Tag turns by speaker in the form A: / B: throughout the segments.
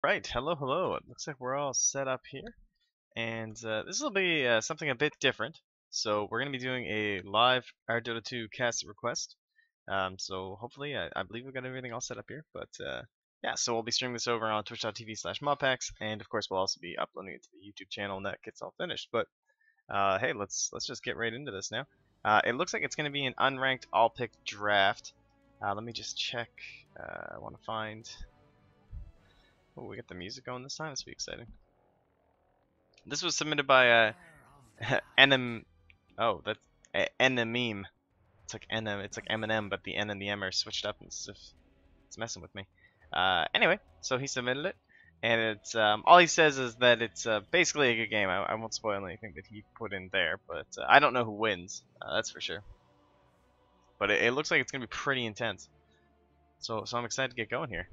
A: Right, hello, hello. It looks like we're all set up here, and this will be something a bit different. So we're going to be doing a live our Dota 2 cast request. So hopefully, I believe we've got everything all set up here. But yeah, so we'll be streaming this over on twitch.tv/modpacks, and of course we'll also be uploading it to the YouTube channel when that gets all finished. But hey, let's just get right into this now. It looks like it's going to be an unranked all-pick draft. Let me just check. I want to find. Oh, we got the music going this time. This will be exciting. This was submitted by enimeme. Oh, that's enimeme. It's like it's like Eminem, but the N and the M are switched up, and it's messing with me. Anyway, so he submitted it, and it's all he says is that it's basically a good game. I won't spoil anything that he put in there, but I don't know who wins. That's for sure. But it looks like it's gonna be pretty intense. So I'm excited to get going here.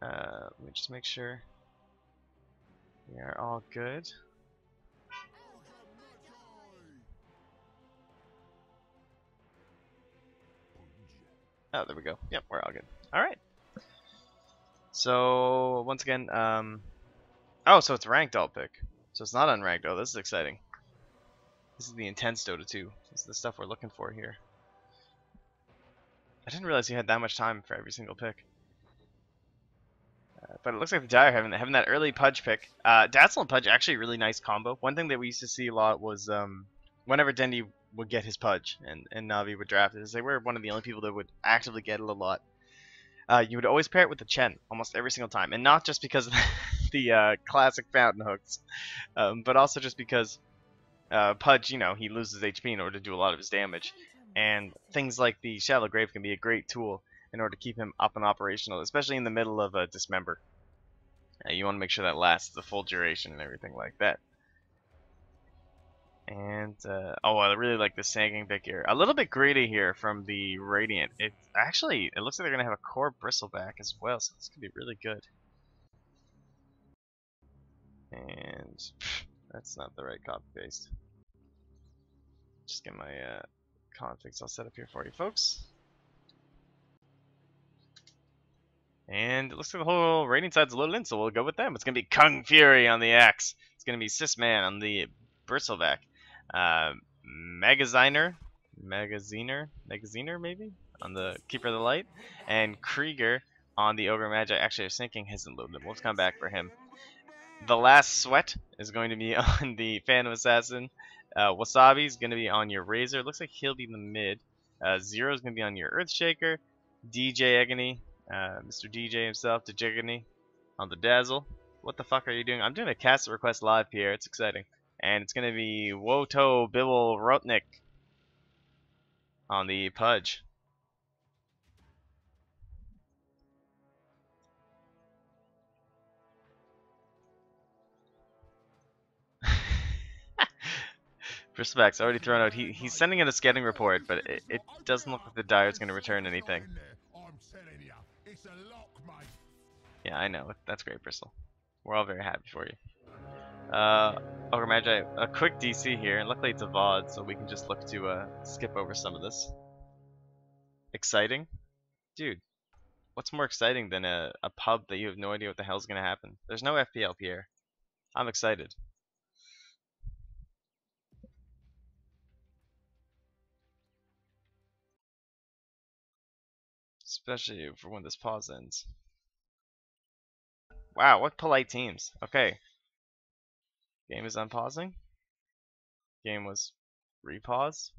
A: Let me just make sure we are all good. Oh, there we go. Yep, we're all good. All right. So once again, oh, so it's ranked all pick. So it's not unranked. Oh, this is exciting. This is the intense Dota 2. This is the stuff we're looking for here. I didn't realize you had that much time for every single pick. But it looks like the Dire having that early Pudge pick. Dazzle and Pudge actually a really nice combo. One thing that we used to see a lot was whenever Dendi would get his Pudge and Navi would draft it, is they were one of the only people that would actively get it a lot. You would always pair it with the Chen almost every single time, and not just because of the classic fountain hooks, but also just because Pudge, you know, he loses HP in order to do a lot of his damage, and things like the Shallow Grave can be a great tool in order to keep him up and operational, especially in the middle of a Dismember. You want to make sure that lasts the full duration and everything like that. And oh, I really like the sagging pick here. A little bit greedy here from the Radiant. It looks like they're gonna have a core bristleback as well, so this could be really good. And that's not the right copy paste. Just get my configs all set up here for you folks. And it looks like the whole Radiant side's loaded in, so we'll go with them. It's gonna be Kung Fury on the Axe. It's gonna be Sysman on the bristleback. Magaziner maybe on the Keeper of the Light, and Krieger on the Ogre Magi. Actually, Sinking hasn't loaded. We'll come back for him. The Last Sweat is going to be on the Phantom Assassin. Wasabi is going to be on your Razor. Looks like he'll be in the mid. Zero is going to be on your Earthshaker. DJ Agony, Mr. DJ himself, Dejigony on the Dazzle. What the fuck are you doing? I'm doing a cast request live here. It's exciting. And it's going to be Woto Bibble Rotnik on the Pudge. Bristleback's already thrown out. He's sending in a scouting report, but it doesn't look like the Dire's going to return anything. Yeah, I know. That's great, Bristol. We're all very happy for you. Ogre Magi, a quick DC here, and luckily it's a VOD, so we can just look to skip over some of this. Exciting? Dude, what's more exciting than a pub that you have no idea what the hell's going to happen? There's no FPL here. I'm excited. Especially for when this pause ends. Wow, what polite teams. Okay. Game is unpausing. Game was repaused.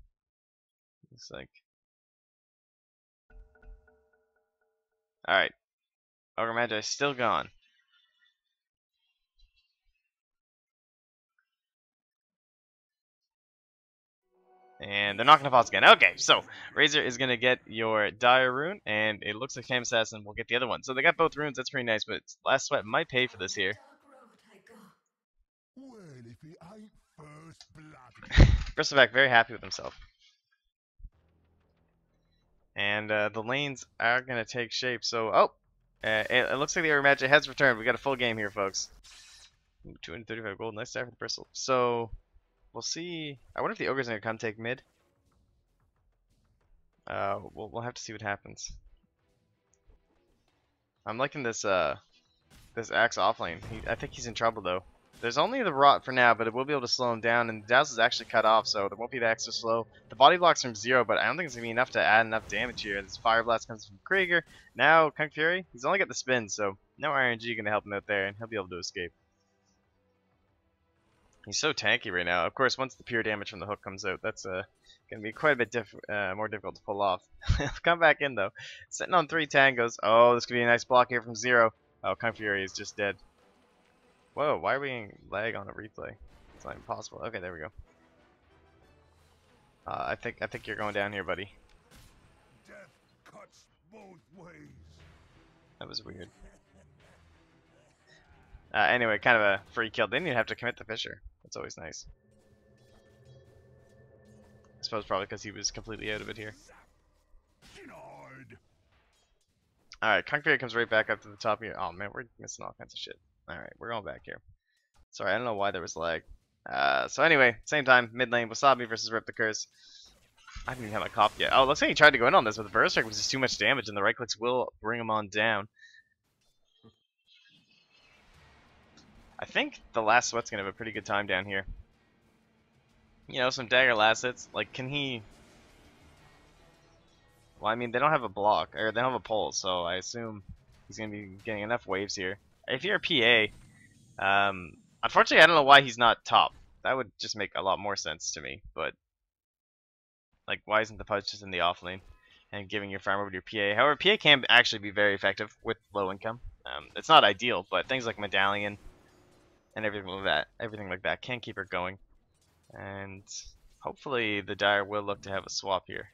A: Looks like. Alright. Ogre Magi is still gone. And they're not going to pause again. Okay, so Razor is going to get your Dire rune, and it looks like Phantom Assassin will get the other one. So they got both runes. That's pretty nice, but Last Sweat might pay for this here. Bristleback very happy with himself. And the lanes are going to take shape. So, oh, it looks like the Ogre Magi has returned. We got a full game here, folks. 235 gold. Nice start for the Bristle. So, we'll see. I wonder if the Ogre's going to come take mid. We'll have to see what happens. I'm liking this this Axe offlane. I think he's in trouble though. There's only the rot for now, but it will be able to slow him down, and the Dazzle is actually cut off, so there won't be the extra slow. The body blocks from 0, but I don't think it's going to be enough to add enough damage here. This Fire Blast comes from Krieger. Now, Kung Fury, he's only got the spin, so no RNG going to help him out there, and he'll be able to escape. He's so tanky right now. Of course, once the pure damage from the hook comes out, that's going to be quite a bit more difficult to pull off. Come back in, though. Sitting on 3 tangos. Oh, this could be a nice block here from 0. Oh, Kung Fury is just dead. Whoa, why are we getting lag on a replay? It's not impossible. Okay, there we go. I think you're going down here, buddy.
B: Death cuts both ways.
A: That was weird. Anyway, kind of a free kill. They didn't even have to commit the Fisher. That's always nice. I suppose probably because he was completely out of it here. Alright, Kung Fury comes right back up to the top here. Oh man, we're missing all kinds of shit. Alright, we're going back here. Sorry, I don't know why there was lag. So anyway, same time, mid lane, Wasabi versus Rip the Curse. I haven't even had my coffee yet. Oh, looks like he tried to go in on this, but the Berserk was just too much damage, and the right clicks will bring him on down. I think the last sweat's gonna have a pretty good time down here. You know, some dagger last hits. Like, can he? Well, I mean, they don't have a block, or they don't have a pole, so I assume he's gonna be getting enough waves here. If you're a PA, unfortunately, I don't know why he's not top. That would just make a lot more sense to me. But like, why isn't the Pudge just in the off lane and giving your farm over to your PA? However, PA can actually be very effective with low income. It's not ideal, but things like Medallion and everything like that can keep her going. And hopefully, the Dire will look to have a swap here.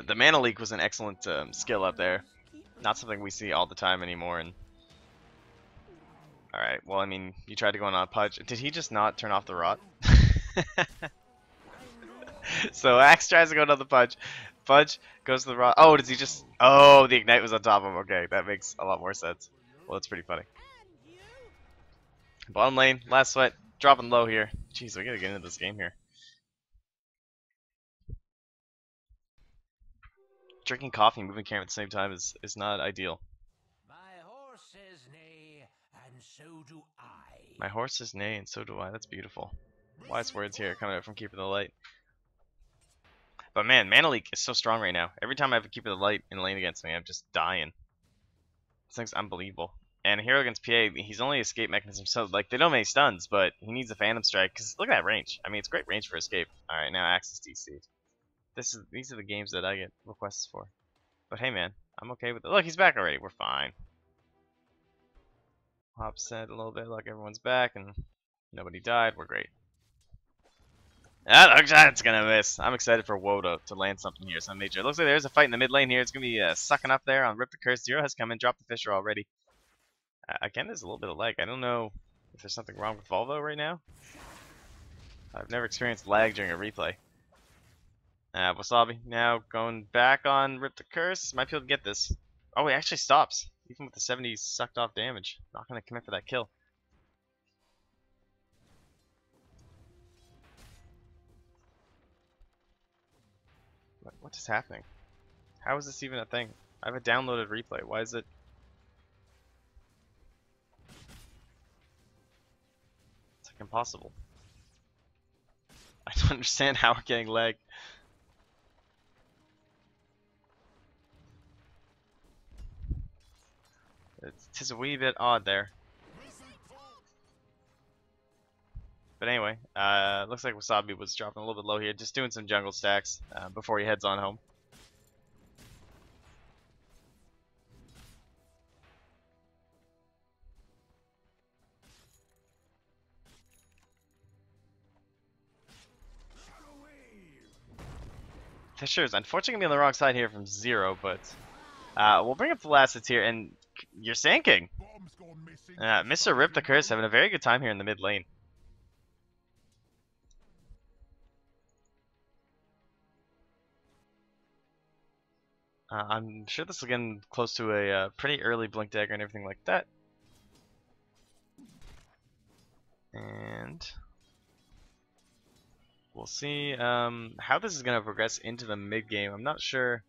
A: The Mana Leak was an excellent skill up there. Not something we see all the time anymore. And alright, well, I mean, you tried to go on a Pudge. Did he just not turn off the rot? So Axe tries to go to the Pudge. Pudge goes to the rot. Oh, does he just... Oh, the Ignite was on top of him. Okay, that makes a lot more sense. Well, that's pretty funny. Bottom lane, last sweat, dropping low here. Jeez, we gotta get into this game here. Drinking coffee and moving camera at the same time is not ideal.
C: My horses neigh, and so do I.
A: My horses neigh, and so do I. That's beautiful. Wise words here coming out from Keeper of the Light. But man, Mana Leak is so strong right now. Every time I have a Keeper of the Light in lane against me, I'm just dying. This thing's unbelievable. And Hero against PA, he's only escape mechanism, so like they don't have any stuns, but he needs a Phantom Strike. Cause look at that range. I mean, it's great range for escape. All right, now Axe is DC'd. These are the games that I get requests for. But hey, man, I'm okay with it. Look, he's back already. We're fine. Hop set a little bit. Look, everyone's back, and nobody died. We're great. That Hookshot's gonna miss. I'm excited for Woe to land something here, some major. It looks like there's a fight in the mid lane here. It's gonna be sucking up there on Rip the Curse. Zero has come in, dropped the Fisher already. Again, there's a little bit of lag. I don't know if there's something wrong with Volvo right now. I've never experienced lag during a replay. Wasabi now going back on Rip the Curse. Might be able to get this. Oh, he actually stops. Even with the 70 sucked off damage. Not going to commit for that kill. What is happening? How is this even a thing? I have a downloaded replay. Why is it? It's like impossible. I don't understand how we're getting lag. It's a wee bit odd there. But anyway, looks like Wasabi was dropping a little bit low here, just doing some jungle stacks before he heads on home. Fisher is unfortunately going to be on the wrong side here from Zero, but we'll bring up the last hits here, and you're sinking. Mr. Rip the Curse having a very good time here in the mid lane. I'm sure this is getting close to a pretty early Blink Dagger and everything like that. And we'll see how this is going to progress into the mid game. I'm not sure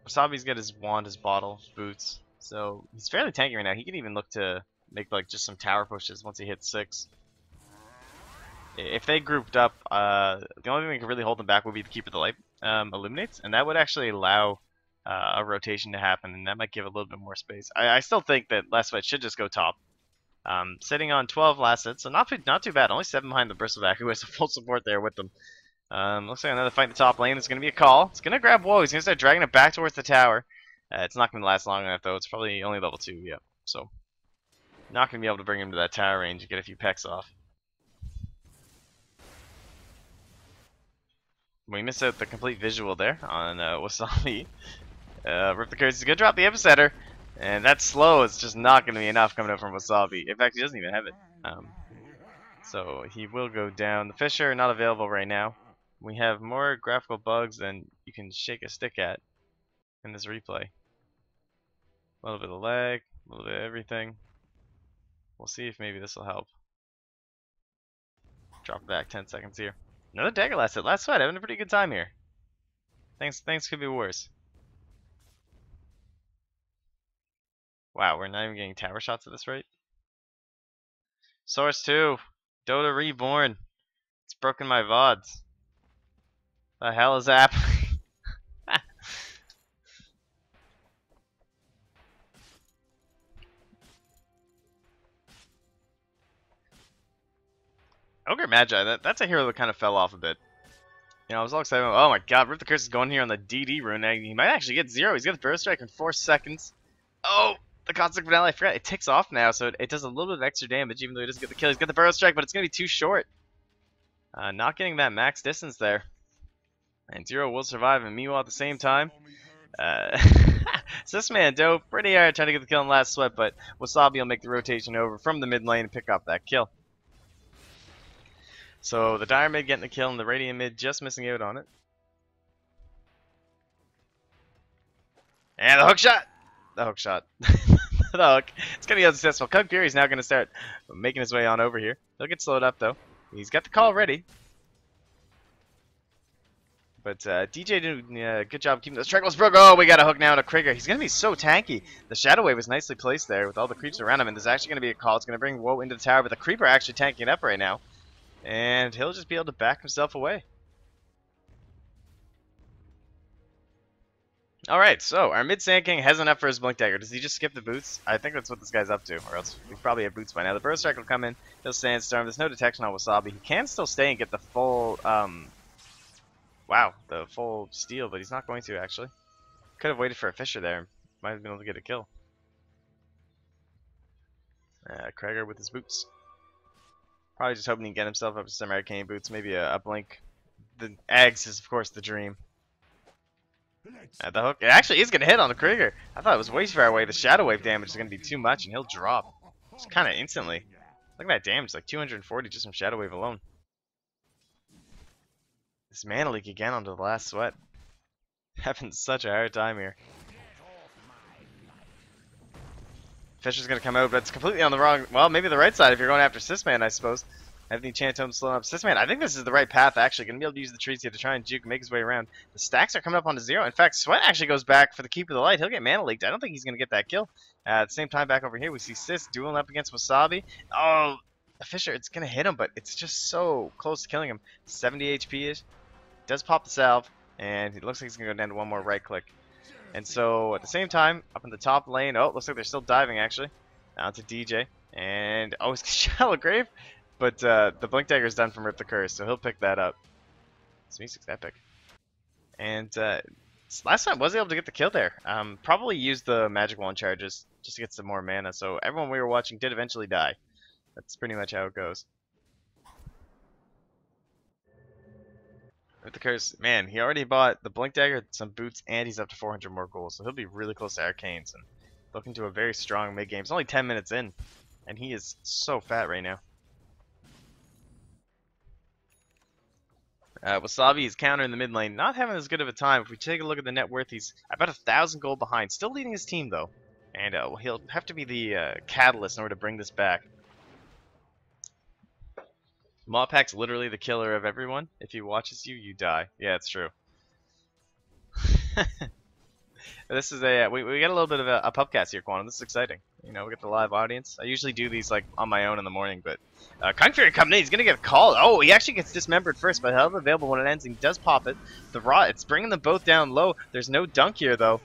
A: Wasabi's got his wand, his bottle, boots. So he's fairly tanky right now. He can even look to make like just some tower pushes once he hits 6. If they grouped up, the only thing that could really hold them back would be the Keeper of the Light illuminates, and that would actually allow a rotation to happen, and that might give a little bit more space. I still think that Last Fight should just go top. Sitting on 12 last hit, so not too bad. Only 7 behind the Bristleback, who has a full support there with them. Looks like another fight in the top lane. It's going to be a call. It's going to grab Woe. He's going to start dragging it back towards the tower. It's not going to last long enough, though. It's probably only level 2, yeah. So, not going to be able to bring him to that tower range and get a few pecks off. We missed out the complete visual there on Wasabi. Rip the Curse is going to drop the Epicenter. And that slow is just not going to be enough coming up from Wasabi. In fact, he doesn't even have it. So he will go down. The Fisher, not available right now. We have more graphical bugs than you can shake a stick at in this replay. A little bit of lag, a little bit of everything. We'll see if maybe this will help. Drop back 10 seconds here. Another dagger last hit. Last fight, having a pretty good time here. Things could be worse. Wow, we're not even getting tower shots at this rate. Source 2. Dota Reborn. It's broken my VODs. The hell is happening? Ogre Magi, that's a hero that kind of fell off a bit. You know, I was all excited. Oh my god, Rip the Curse is going here on the DD rune. He might actually get 0. He's got the Burrow Strike in 4 seconds. Oh, the Constant Finale, I forgot. It ticks off now, so it does a little bit of extra damage, even though he doesn't get the kill. He's got the Burrow Strike, but it's going to be too short. Not getting that max distance there. And 0 will survive, and meanwhile at the same time, so this man dove pretty hard trying to get the kill in last sweat, but Wasabi will make the rotation over from the mid lane and pick up that kill. So the Dire mid getting the kill and the Radiant mid just missing out on it. And the hookshot! The hookshot. The hook. It's going to be unsuccessful. Kung Fury is now going to start making his way on over here. He'll get slowed up though. He's got the call ready. But DJ doing a good job keeping those triangles broke. Oh, we got a hook now to Krieger. He's going to be so tanky. The Shadow Wave was nicely placed there with all the creeps around him. And there's actually going to be a call. It's going to bring Woe into the tower. But the Creeper actually tanking it up right now. And he'll just be able to back himself away. Alright, so our mid Sand King has enough for his Blink Dagger. Does he just skip the boots? I think that's what this guy's up to, or else we probably have boots by now. The Burrow Strike will come in, he'll Sandstorm, there's no detection on Wasabi. He can still stay and get the full, wow, the full steal, but he's not going to actually. Could have waited for a Fisher there, might have been able to get a kill. Krieger with his boots. Probably just hoping he can get himself up to some arcane boots, maybe a blink. The eggs is of course the dream. The hook, it actually is going to hit on the Krieger. I thought it was way far away. The Shadow Wave damage is going to be too much, and he'll drop. Just kind of instantly. Look at that damage, like 240 just from Shadow Wave alone. This Mana Leak again onto the last sweat. Having such a hard time here. Fisher's going to come out, but it's completely on the wrong, well, maybe the right side if you're going after Sysman, I suppose. I have the Enchantum slowing up Sysman. I think this is the right path, actually. Going to be able to use the trees here to try and juke and make his way around. The stacks are coming up onto 0. In fact, Sweat actually goes back for the Keeper of the Light. He'll get Mana Leaked. I don't think he's going to get that kill. At the same time, back over here, we see Sys dueling up against Wasabi. Oh, the Fisher, it's going to hit him, but it's just so close to killing him. 70 HP-ish. Does pop the salve, and it looks like he's going to go down to one more right click. And so, at the same time, up in the top lane, oh, looks like they're still diving, actually. Down to DJ. And, oh, it's Shallow Grave. But the Blink Dagger is done from Rip the Curse, so he'll pick that up. This music's epic. And last time was able to get the kill there. Probably used the Magic Wand charges just to get some more mana. So everyone we were watching did eventually die. That's pretty much how it goes. Rip the Curse, man, he already bought the Blink Dagger, some boots, and he's up to 400 more gold. So he'll be really close to Arcanes and looking to a very strong mid game. It's only 10 minutes in, and he is so fat right now. Wasabi is counter in the mid lane, not having as good of a time. If we take a look at the net worth, he's about 1,000 gold behind. Still leading his team, though. And he'll have to be the catalyst in order to bring this back. Mawpack's literally the killer of everyone. If he watches you, you die. Yeah, it's true. This is a we got a little bit of a pubcast here, Quantum. This is exciting. You know, we get the live audience. I usually do these like on my own in the morning, but Kung Fury coming in. He's gonna get called. Oh, he actually gets dismembered first, but held available when it ends. And he does pop it. The rot. It's bringing them both down low. There's no dunk here though.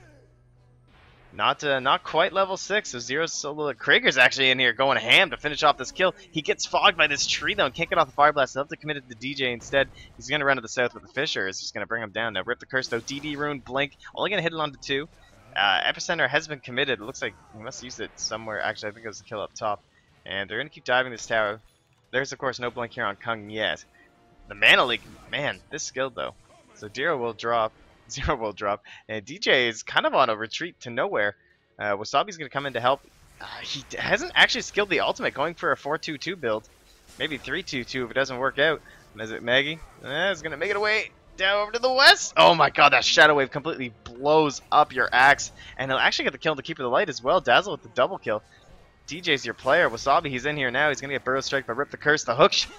A: Not quite level 6. So Zero's solo. Krieger's actually in here going ham to finish off this kill. He gets fogged by this tree though and can't get off the fire blast. He'll have to commit it to DJ instead. He's gonna run to the south with the Fisher. Is just gonna bring him down. Now rip the curse though. DD rune blink. Only gonna hit it onto 2. Epicenter has been committed. It looks like he must use it somewhere. Actually, I think it was the kill up top. And they're gonna keep diving this tower. There's of course no blink here on Kung yet. The mana leak, man, this skilled though. So Zero will drop. And DJ is kind of on a retreat to nowhere. Wasabi's going to come in to help. He hasn't actually skilled the ultimate, going for a 4-2-2 build. Maybe 3-2-2 if it doesn't work out. And is it Maggie? Is going to make it away down over to the west. Oh my god, that Shadow Wave completely blows up your axe. And he'll actually get the kill to keep the light as well. Dazzle with the double kill. DJ's your player. Wasabi, he's in here now. He's going to get Burrow Strike by Rip the Curse. The Hookshot.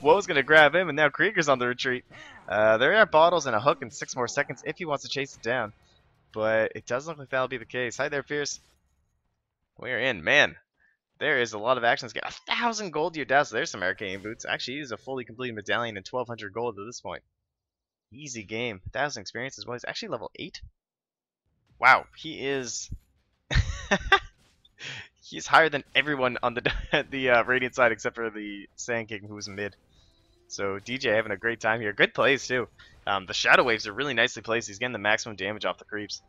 A: Woe's going to grab him, and now Krieger's on the retreat. There are bottles and a hook in 6 more seconds if he wants to chase it down. But it does look like that'll be the case. Hi there, Fierce. We're in. Man, there is a lot of action. Let's get 1,000 gold to your Dazzle. There's some arcane boots. Actually, he is a fully completed medallion and 1,200 gold at this point. Easy game. 1,000 experience as well. He's actually level 8. Wow, he is... He's higher than everyone on the Radiant side except for the Sand King, who was mid. So DJ having a great time here. Good plays too. The Shadow Waves are really nicely placed. He's getting the maximum damage off the creeps.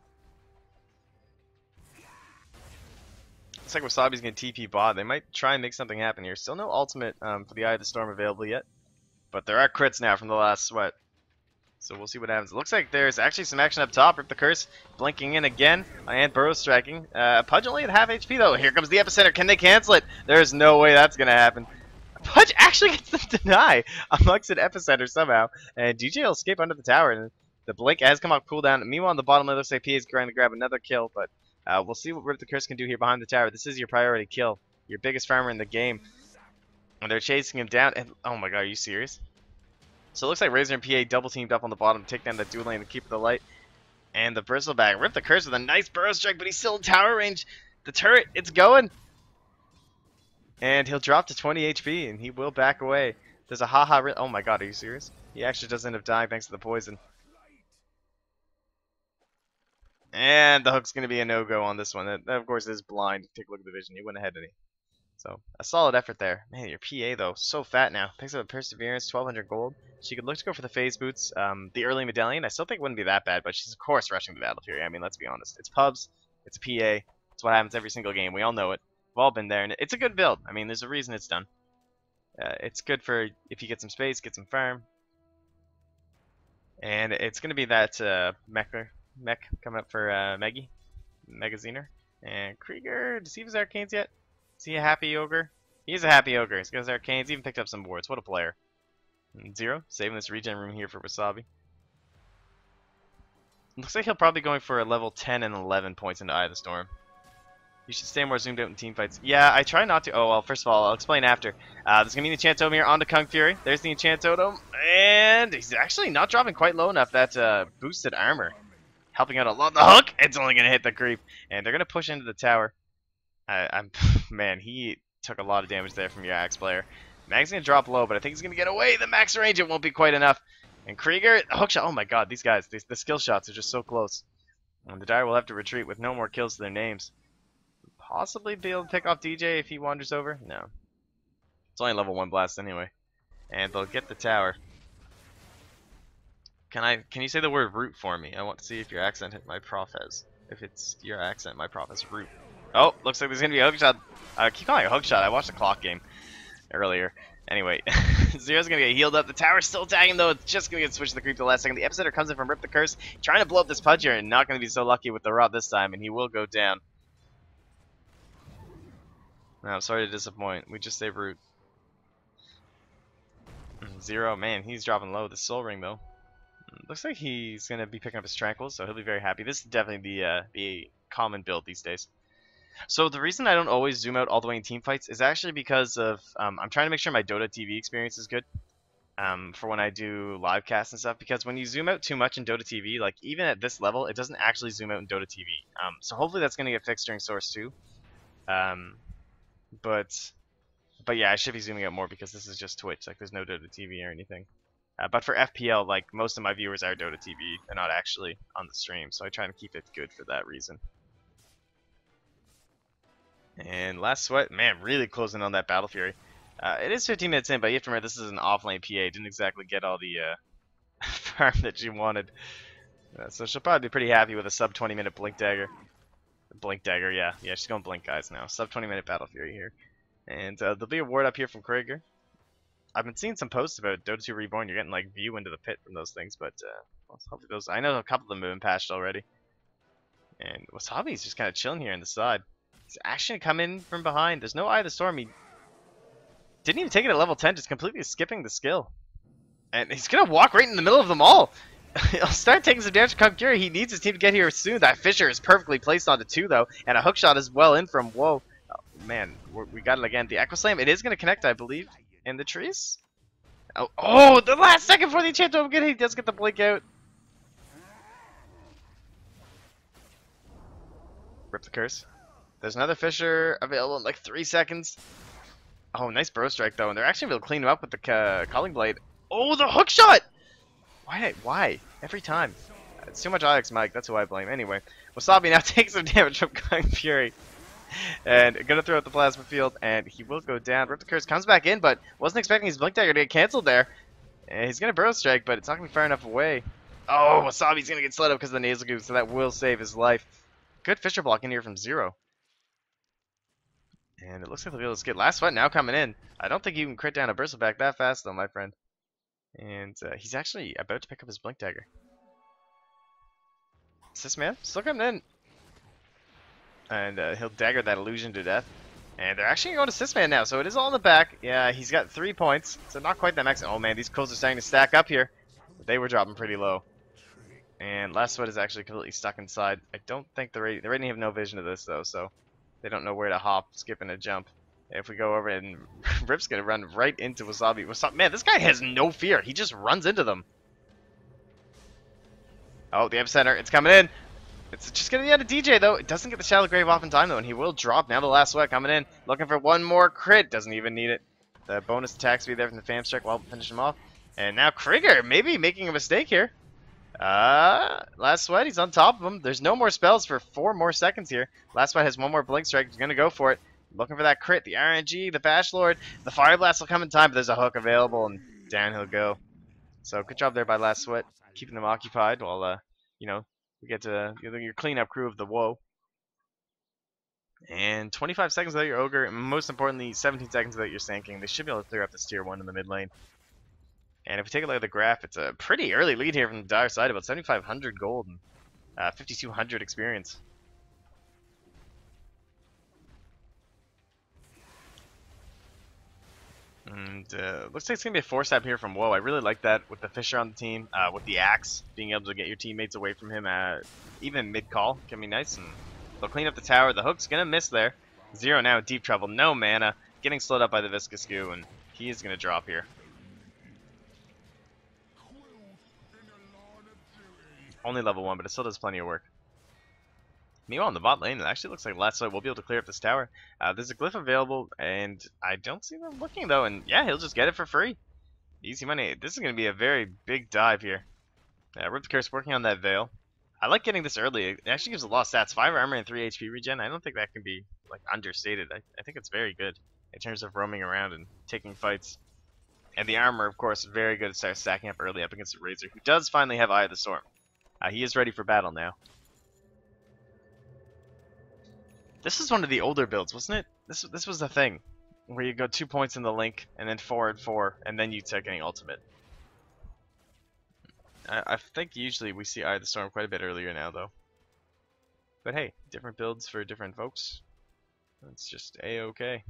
A: Looks like Wasabi's going to TP bot. They might try and make something happen here. Still no ultimate for the Eye of the Storm available yet. But there are crits now from the last sweat. So we'll see what happens. It looks like there's actually some action up top. Rip the Curse blinking in again. And Burrow striking. Pudge only at half HP though. Here comes the Epicenter. Can they cancel it? There's no way that's going to happen. Pudge actually gets them deny amongst an Epicenter somehow. And DJ will escape under the tower. And the blink has come off cooldown. Meanwhile, on the bottom lane, looks like P is trying to grab another kill. But we'll see what Rip the Curse can do here behind the tower. This is your priority kill. Your biggest farmer in the game. And they're chasing him down. And oh my god, are you serious? So it looks like Razor and PA double teamed up on the bottom to take down that dual lane and keep the light. And the Bristleback Rip the Curse with a nice burrow strike, but he's still in tower range. The turret, it's going. And he'll drop to 20 HP and he will back away. There's a haha. Oh my god, are you serious? He actually does end up dying thanks to the poison. And the hook's going to be a no-go on this one. That, of course, is blind. Take a look at the vision. He went ahead, did he? So, a solid effort there. Man, your PA, though, so fat now. Picks up a Perseverance, 1,200 gold. She could look to go for the phase boots. The early medallion, I still think wouldn't be that bad, but she's, of course, rushing the battle here. I mean, let's be honest. It's pubs. It's PA. It's what happens every single game. We all know it. We've all been there, and it's a good build. I mean, there's a reason it's done. It's good for if you get some space, get some farm. And it's going to be that mech coming up for Maggie. Megazener. And Krieger, does he have his arcanes yet? Is he a happy ogre? He's a happy ogre. He's got his arcanes, even picked up some wards. What a player. And Zero, saving this regen room here for Wasabi. Looks like he'll probably be going for a level 10 and 11 points into Eye of the Storm. You should stay more zoomed out in team fights. Yeah, I try not to. Oh, well, first of all, I'll explain after. There's going to be an enchant totem here onto Kung Fury. There's the enchant totem. And he's actually not dropping quite low enough. That boosted armor. Helping out a lot. The hook! It's only going to hit the creep. And they're going to push into the tower. Man, he took a lot of damage there from your axe player. Mag's going to drop low, but I think he's going to get away. The max range, it won't be quite enough. And Krieger, hookshot. Oh my god, these guys, the skill shots are just so close. And the Dire will have to retreat with no more kills to their names. Possibly be able to pick off DJ if he wanders over. No. It's only level 1 blast anyway. And they'll get the tower. Can you say the word root for me? I want to see if your accent hit my prof has. If it's your accent, my prof has root. Oh, looks like there's going to be a hookshot. I keep calling it a hookshot. I watched the clock game earlier. Anyway, Zero's going to get healed up. The tower's still tagging, though. It's just going to get switched to the creep the last second. The Epicenter comes in from Rip the Curse, trying to blow up this Pudge here, and not going to be so lucky with the rot this time, and he will go down. No, I'm sorry to disappoint. We just saved root. Zero, man, he's dropping low. The Soul Ring, though. Looks like he's going to be picking up his Tranquils, so he'll be very happy. This is definitely the common build these days. So the reason I don't always zoom out all the way in team fights is actually because of I'm trying to make sure my Dota TV experience is good. for when I do live casts and stuff, because when you zoom out too much in Dota TV, like even at this level, it doesn't actually zoom out in Dota TV. So hopefully that's going to get fixed during Source 2. But yeah, I should be zooming out more because this is just Twitch. Like there's no Dota TV or anything. But for FPL, like most of my viewers are Dota TV. They're not actually on the stream, so I try to keep it good for that reason. And last sweat, man, really closing on that Battle Fury. It is 15 minutes in, but you have to remember this is an offlane PA. Didn't exactly get all the farm that she wanted. So she'll probably be pretty happy with a sub 20-minute Blink Dagger. Blink Dagger, yeah. Yeah, she's going Blink guys now. Sub 20-minute Battle Fury here. And there'll be a ward up here from Krieger. I've been seeing some posts about Dota 2 Reborn. You're getting like view into the pit from those things, but hopefully those. I know a couple of them have been patched already. And Wasabi's just kind of chilling here on the side. He's actually gonna come in from behind. There's no Eye of the Storm. He didn't even take it at level 10, just completely skipping the skill. And he's gonna walk right in the middle of them all. He'll start taking some damage from Fury. He needs his team to get here soon. That Fissure is perfectly placed onto 2 though, and a Hookshot is well in from whoa. Oh, man, we got it again. The Echo Slam. It is gonna connect, I believe. In the trees? Oh, the last second before the enchantment, he does get the blink out. Rip the curse. There's another Fissure available in like 3 seconds. Oh, nice Burrow Strike though, and they're actually able to clean him up with the Calling Blade. Oh, the Hookshot! Why? Every time. It's too much Alex Mike, that's who I blame. Anyway, Wasabi now takes some damage from Going Fury. And gonna throw out the plasma field, and he will go down. Rip the Curse comes back in, but wasn't expecting his Blink Dagger to get cancelled there. And he's gonna Burrow Strike, but it's not gonna be far enough away. Oh, Wasabi's gonna get slid up because of the Nasal Goose, so that will save his life. Good Fissure block in here from Zero. And it looks like they'll be able to skip. Last Sweat now coming in. I don't think you can crit down a Bristleback that fast, though, my friend. And he's actually about to pick up his Blink Dagger. Assist Man still coming in. And he'll dagger that illusion to death. And they're actually going to Assist Man now, so it is all in the back. Yeah, he's got 3 points, so not quite that max. Oh man, these kills are starting to stack up here. They were dropping pretty low. And Last Sweat is actually completely stuck inside. I don't think the rating have no vision of this though, so they don't know where to hop, skip, and a jump. If we go over and Rip's gonna run right into Wasabi. Man, this guy has no fear. He just runs into them. Oh, the epicenter, it's coming in. It's just gonna be on a DJ though. It doesn't get the Shallow Grave off in time though, and he will drop. Now the Last Sweat coming in, looking for one more crit. Doesn't even need it. The bonus attack speed there from the Fam Strike will finish him off. And now Krieger maybe making a mistake here. Last Sweat, he's on top of him. There's no more spells for 4 more seconds here. Last Sweat has one more Blink Strike. He's gonna go for it. Looking for that crit. The RNG, the Bash Lord, the Fire Blast will come in time, but there's a hook available, and down he'll go. So good job there by Last Sweat, keeping them occupied while you know, we get to your cleanup crew of the woe. And 25 seconds without your Ogre, and most importantly, 17 seconds without your Sand King. They should be able to clear up this tier 1 in the mid lane. And if we take a look at the graph, it's a pretty early lead here from the Dire side, about 7,500 gold and 5,200 experience. And looks like it's going to be a 4-step here from Woe. I really like that with the Fissure on the team, with the Axe, being able to get your teammates away from him, even mid-call can be nice. And they'll clean up the tower. The Hook's going to miss there. Zero now in deep trouble. No mana. Getting slowed up by the Viscous Goo, and he is going to drop here. Only level 1, but it still does plenty of work. Meanwhile, in the bot lane, it actually looks like Last Sweat will be able to clear up this tower. There's a glyph available, and I don't see them looking, though. And yeah, he'll just get it for free. Easy money. This is going to be a very big dive here. Rip the Curse working on that Veil. I like getting this early. It actually gives a lot of stats. 5 armor and 3 HP regen. I don't think that can be like understated. I think it's very good in terms of roaming around and taking fights. And the armor, of course, very good to start stacking up early up against the Razor, who does finally have Eye of the Storm. He is ready for battle now. This is one of the older builds, wasn't it? This was the thing, where you go 2 points in the link, and then 4 and 4, and then you start getting ultimate. I think usually we see Eye of the Storm quite a bit earlier now, though. But hey, different builds for different folks. It's just A-okay.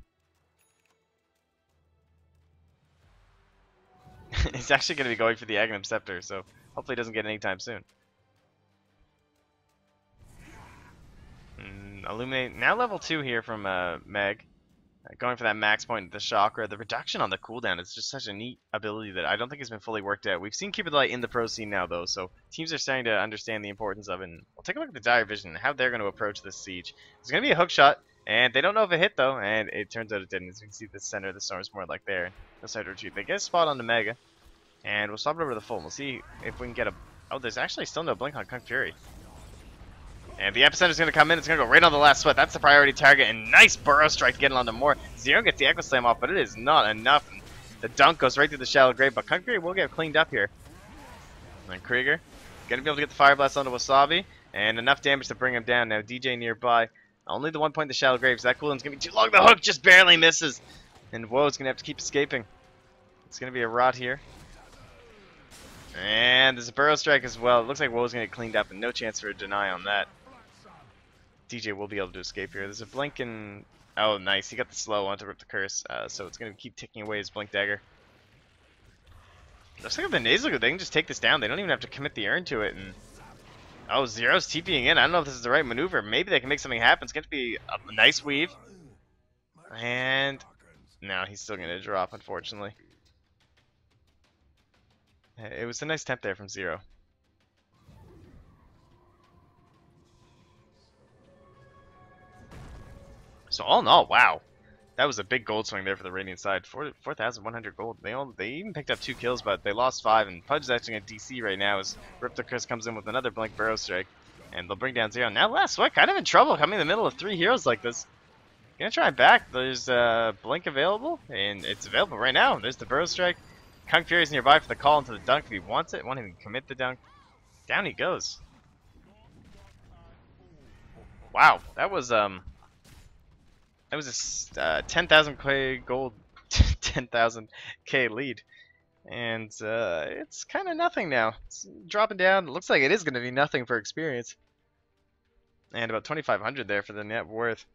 A: He's actually going to be going for the Aghanim Scepter, so hopefully he doesn't get it anytime soon. Illuminate, now level 2 here from Meg. Going for that max point with the chakra. The reduction on the cooldown is just such a neat ability that I don't think has been fully worked out. We've seen Keep It Light in the pro scene now, though, so teams are starting to understand the importance of it. And we'll take a look at the Dire Vision and how they're going to approach this siege. It's going to be a hookshot, and they don't know if it hit, though, and it turns out it didn't. As you can see, the center of the storm's more like there. They'll start to retreat. They get a spot on the Mega, and we'll swap it over to the full. We'll see if we can get a... Oh, there's actually still no blink on Kung Fury. And the Epicenter's going to come in. It's going to go right on the last sweat. That's the priority target. And nice burrow strike to get it onto more. Zero gets the Echo Slam off, but it is not enough. And the dunk goes right through the shallow grave. But Kung Fury will get cleaned up here. And Krieger going to be able to get the Fire Blast onto Wasabi. And enough damage to bring him down. Now DJ nearby. Only the 1 point in the shallow grave. So that cooldown's going to be too long. The hook just barely misses. And Woe's going to have to keep escaping. It's going to be a rot here. And there's a burrow strike as well. It looks like Woe's going to get cleaned up. And no chance for a deny on that. DJ will be able to escape here. There's a blink and... Oh, nice. He got the slow on to rip the curse. So it's going to keep ticking away his blink dagger. Looks like with the nasal, they can just take this down. They don't even have to commit the urn to it. And oh, Zero's TPing in. I don't know if this is the right maneuver. Maybe they can make something happen. It's going to be a nice weave. And... No, he's still going to drop, unfortunately. It was a nice temp there from Zero. So all in all, wow, that was a big gold swing there for the Radiant side. 4,100 gold. They even picked up 2 kills, but they lost 5. And Pudge's actually at DC right now as Rip the Curse comes in with another blink burrow strike, and they'll bring down Zero. Now last sweat kind of in trouble coming in the middle of 3 heroes like this. Gonna try and back. There's blink available, and it's available right now. There's the burrow strike. Kung Fury's nearby for the call into the dunk if he wants it. Won't even commit the dunk. Down he goes. Wow, that was a 10,000k gold, 10,000k lead, and it's kind of nothing now. It's dropping down. It looks like it is going to be nothing for experience, and about 2,500 there for the net worth.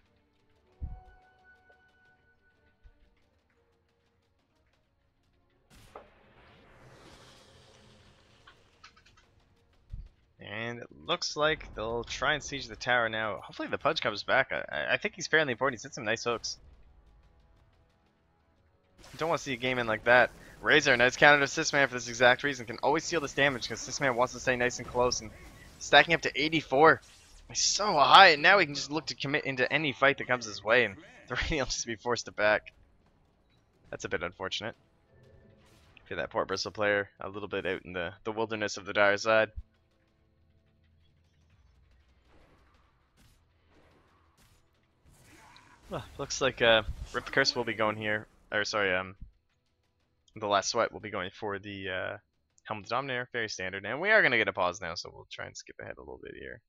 A: And it looks like they'll try and siege the tower now. Hopefully the Pudge comes back. I think he's fairly important. He's hit some nice hooks. Don't want to see a game in like that. Razor, nice counter to Sysman for this exact reason. Can always steal this damage because Sysman wants to stay nice and close. And stacking up to 84. He's so high, and now he can just look to commit into any fight that comes his way. And the Radiant will just be forced to back. That's a bit unfortunate. Feel that poor Bristle player a little bit out in the wilderness of the Dire side. Well, looks like Rip the Curse will be going here. Or sorry, the Last Sweat will be going for the Helm of the Dominator. Very standard. And we are going to get a pause now, so we'll try and skip ahead a little bit here.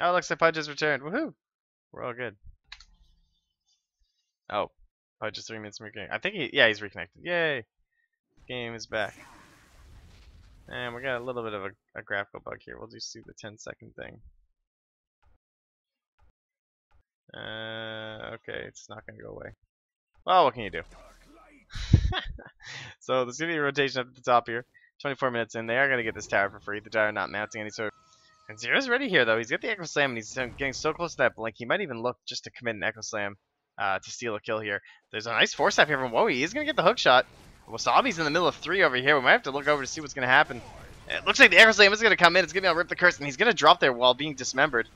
A: Oh, looks like Pudge has returned. Woohoo! We're all good. Oh, Pudge is 3 minutes from reconnecting. I think he's reconnected. Yay! Game is back. And we got a little bit of a graphical bug here. We'll just do the 10-second thing. Okay, it's not gonna go away. Well, what can you do? So there's gonna be a rotation up at the top here. 24 minutes in, they are gonna get this tower for free. The Dire not mounting any sort of... And Zero's ready here though. He's got the Echo Slam and he's getting so close to that blink. He might even look just to commit an Echo Slam to steal a kill here. There's a nice force step here from Woe. He is gonna get the hook shot. Wasabi's in the middle of 3 over here. We might have to look over to see what's gonna happen. It looks like the Echo Slam is gonna come in. It's gonna rip the curse, and he's gonna drop there while being dismembered.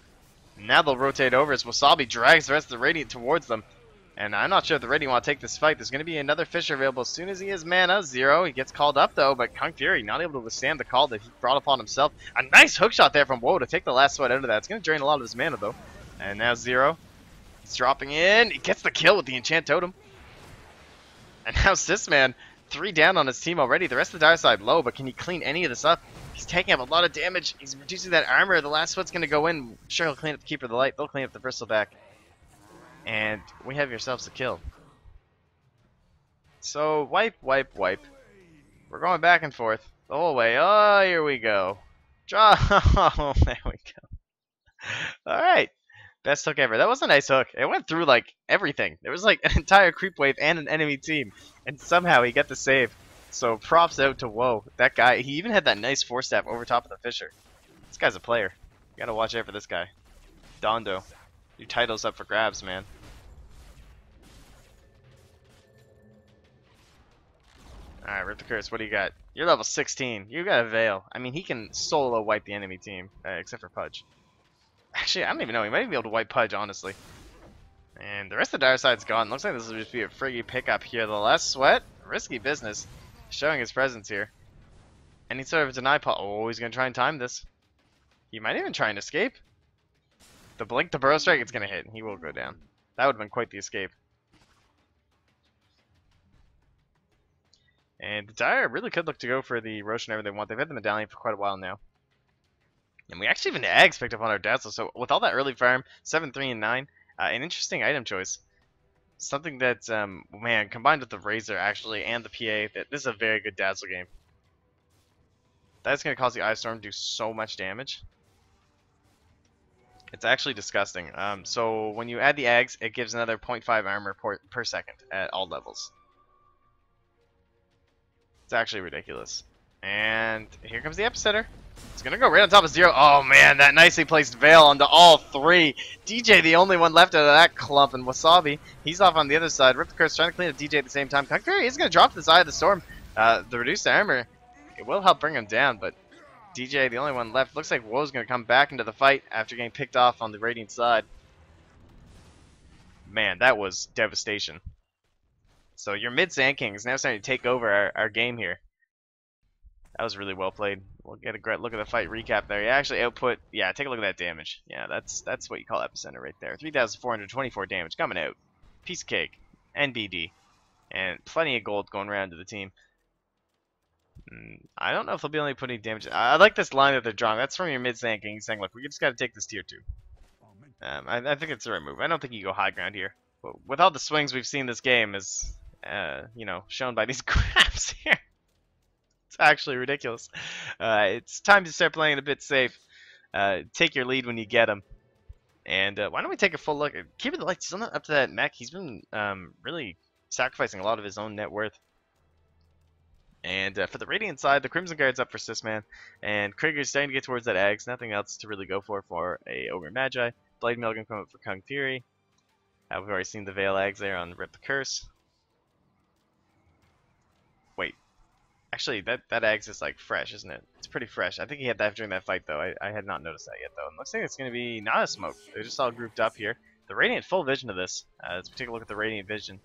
A: Now they'll rotate over as Wasabi drags the rest of the Radiant towards them. And I'm not sure if the Radiant want to take this fight. There's going to be another Fisher available as soon as he has mana. Zero. He gets called up though, but Kung Fury not able to withstand the call that he brought upon himself. A nice hook shot there from Woe to take the last sweat out of that. It's going to drain a lot of his mana though. And now Zero. He's dropping in. He gets the kill with the Enchant Totem. And now Sysman, 3 down on his team already. The rest of the Dire side low, but can he clean any of this up? He's taking up a lot of damage. He's reducing that armor. The last sweat's going to go in. Sure, he'll clean up the Keeper of the Light. They'll clean up the Bristleback. And we have yourselves a kill. So, wipe, wipe, wipe. We're going back and forth the whole way. Oh, here we go. Draw. Oh, there we go. Alright. Best hook ever. That was a nice hook. It went through, like, everything. There was, like, an entire creep wave and an enemy team. And somehow he got the save. So, props out to Woe. That guy, he even had that nice 4-step over top of the Fisher. This guy's a player. You gotta watch out for this guy. Dondo. Your title's up for grabs, man. Alright, Rip the Curse, what do you got? You're level 16. You got a Veil. I mean, he can solo wipe the enemy team, except for Pudge. Actually, I don't even know. He might be able to wipe Pudge, honestly. And the rest of the dire side's gone. Looks like this will just be a friggy pickup here. The last sweat, risky business, showing his presence here. Any sort of deny pot. Oh, he's gonna try and time this. He might even try and escape. The blink, the burrow strike, it's gonna hit. He will go down. That would have been quite the escape. And the Dire really could look to go for the Rosh whenever they want. They've had the Medallion for quite a while now. And we actually even Eggs picked up on our Dazzle. So with all that early farm, 7, 3, and 9, an interesting item choice. Something that, man, combined with the Razor actually and the PA, that this is a very good Dazzle game. That's going to cause the Ice Storm to do so much damage. It's actually disgusting. So when you add the Eggs, it gives another 0.5 armor per second at all levels. It's actually ridiculous. And here comes the Epicenter. It's going to go right on top of 0. Oh, man, that nicely placed Veil onto all 3. DJ, the only one left out of that clump, and Wasabi, he's off on the other side. Rip the Curse trying to clean up DJ at the same time. Kung Fury is going to drop to the side of the Storm. The reduced armor, it will help bring him down, but DJ, the only one left. Looks like Woe's going to come back into the fight after getting picked off on the Radiant side. Man, that was devastation. So your mid Sand King is now starting to take over our game here. That was really well played. We'll get a great look at the fight recap there. He actually output, yeah, take a look at that damage. Yeah, that's what you call Epicenter right there. 3,424 damage coming out. Piece of cake. NBD. And plenty of gold going around to the team. I don't know if they'll be only putting damage. I like this line that they're drawing. That's from your mid Sand King. He's saying, look, we just got to take this tier 2. I think it's the right move. I don't think you go high ground here. But with all the swings we've seen this game is, you know, shown by these grabs here. It's actually ridiculous. It's time to start playing it a bit safe. Take your lead when you get him. And why don't we take a full look? Keep it the lights. Still not up to that mech. He's been really sacrificing a lot of his own net worth. And for the Radiant side, the Crimson Guard's up for Sysman. And Krieger's starting to get towards that Eggs. Nothing else to really go for a Ogre Magi. Blade Mail going to come up for Kung Fury. We've already seen the Veil Eggs there on Rip the Curse. Wait. Actually, that Eggs is like fresh, isn't it? It's pretty fresh. I think he had that during that fight, though. I had not noticed that yet, though. And looks like it's going to be not a smoke. They're just all grouped up here. The Radiant full vision of this. Let's take a look at the Radiant vision.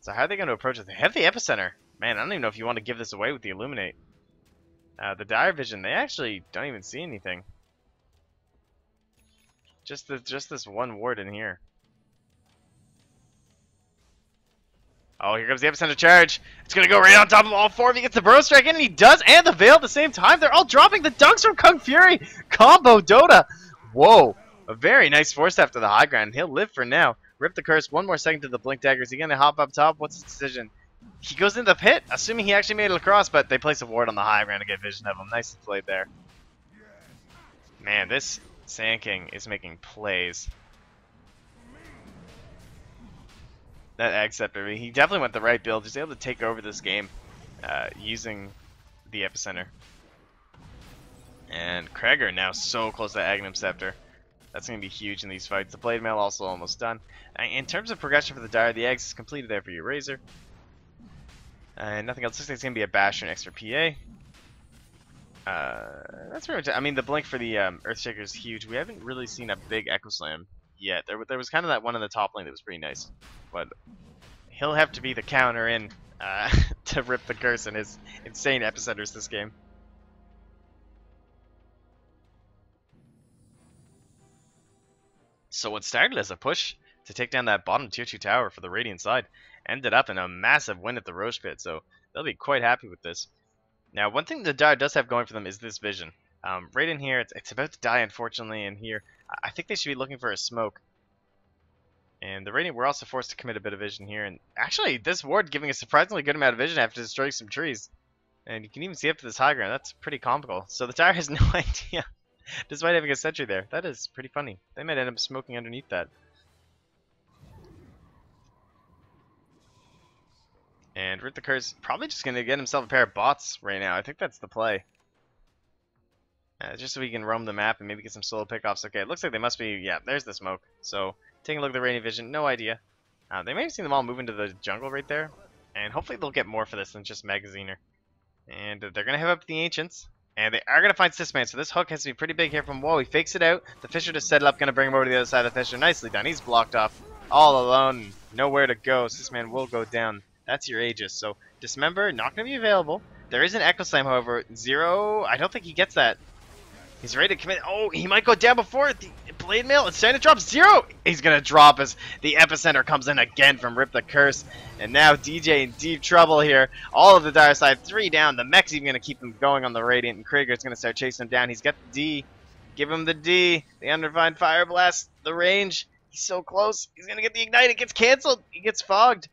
A: So how are they going to approach it? They have the Epicenter. Man, I don't even know if you want to give this away with the Illuminate. The Dire vision, they actually don't even see anything. Just this one ward in here. Oh, here comes the Epicenter charge. It's going to go right on top of all 4 if he gets the Burrow Strike in, and he does, and the Veil at the same time. They're all dropping the dunks from Kung Fury. Combo Dota. Whoa. A very nice force after the high ground. He'll live for now. Rip the Curse. 1 more second to the Blink Dagger. Is he going to hop up top? What's his decision? He goes into the pit, assuming he actually made it across, but they place a ward on the high ground to get vision of him. Nice played there. Man, this Sand King is making plays. That Acceptor, he definitely went the right build. He's able to take over this game using the Epicenter. And Kreger now so close to Agnum Scepter. That's going to be huge in these fights. The Blade Mail also almost done. In terms of progression for the Dire, the Eggs is completed there for your Razor. And nothing else. Looks like it's going to be a Basher next for PA. That's pretty much it. I mean, the blink for the Earthshaker is huge. We haven't really seen a big Echo Slam yet. There was kind of that one in the top lane that was pretty nice. But he'll have to be the counter in to Rip the Curse and his insane Epicenters this game. So what started as a push to take down that bottom tier 2 tower for the Radiant side ended up in a massive win at the Roche Pit, so they'll be quite happy with this. Now, one thing the Dire does have going for them is this vision. Right in here, it's about to die, unfortunately, in here. I think they should be looking for a smoke. And the Radiant were also forced to commit a bit of vision here. And actually, this ward giving a surprisingly good amount of vision after destroying some trees. And you can even see up to this high ground. That's pretty comical. So the Dire has no idea, despite having a sentry there. That is pretty funny. They might end up smoking underneath that. And Rip the Curse probably just going to get himself a pair of bots right now. I think that's the play. just so we can roam the map and maybe get some solo pickoffs. Okay, it looks like they must be, yeah, there's the smoke. So, taking a look at the Radiant Vision, no idea. They may have seen them all move into the jungle right there, and hopefully they'll get more for this than just Magaziner. And they're going to have up the Ancients, and they are going to find Sysman, so this hook has to be pretty big here from Whoa. He fakes it out. The Fisher just set it up, going to bring him over to the other side of the Fisher. Nicely done. He's blocked off, all alone, nowhere to go. Sysman will go down. That's your Aegis. So, Dismember, not going to be available. There is an Echo Slam, however. Zero, I don't think he gets that. He's ready to commit. Oh, he might go down before the Blade Mail. It's trying to drop. Zero. He's going to drop as the Epicenter comes in again from Rip the Curse. And now DJ in deep trouble here. All of the Dire Side, 3 down. The Mech's even going to keep him going on the Radiant. And Krieger's going to start chasing him down. He's got the D. Give him the D. The Unrefined Fire Blast. The range. He's so close. He's going to get the Ignite. It gets canceled. He gets fogged.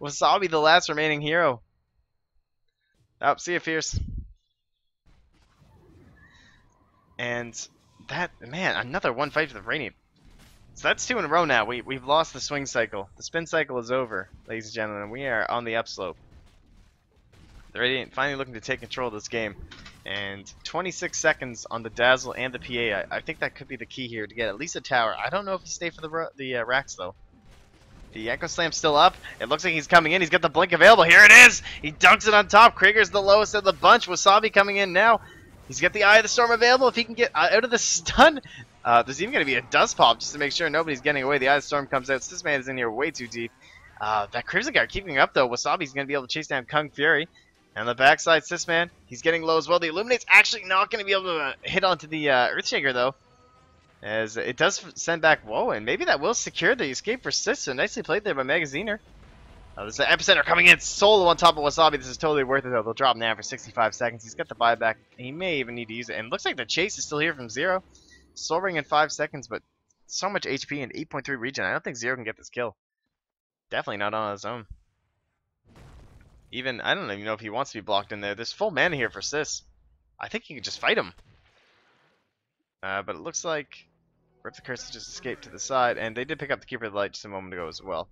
A: Wasabi, the last remaining hero. Oh, see you, Fierce. And that, man, another one fight for the Radiant. So that's 2 in a row now. We've lost the swing cycle. The spin cycle is over, ladies and gentlemen. We are on the upslope. The Radiant finally looking to take control of this game. And 26 seconds on the Dazzle and the PA. I think that could be the key here to get at least a tower. I don't know if he stay for the racks, though. The Echo Slam's still up. It looks like he's coming in. He's got the Blink available. Here it is! He dunks it on top. Krieger's the lowest of the bunch. Wasabi coming in now. He's got the Eye of the Storm available. If he can get out of the stun, there's even going to be a Dust Pop just to make sure nobody's getting away. The Eye of the Storm comes out. This man is in here way too deep. That Crimson Guard keeping up, though. Wasabi's going to be able to chase down Kung Fury. And on the backside, Sysman, he's getting low as well. The Illuminate's actually not going to be able to hit onto the Earthshaker, though. As it does send back Whoa, and maybe that will secure the escape for Sys. So nicely played there by Magaziner. There's the Epicenter coming in solo on top of Wasabi. This is totally worth it, though. They'll drop now for 65 seconds. He's got the buyback. He may even need to use it. And looks like the chase is still here from Zero. Soul Ring in 5 seconds, but so much HP and 8.3 regen. I don't think Zero can get this kill. Definitely not on his own. Even, I don't even know if he wants to be blocked in there. There's full mana here for Sys. I think he can just fight him. But it looks like Rip the Curse just escaped to the side. And they did pick up the Keeper of the Light just a moment ago as well.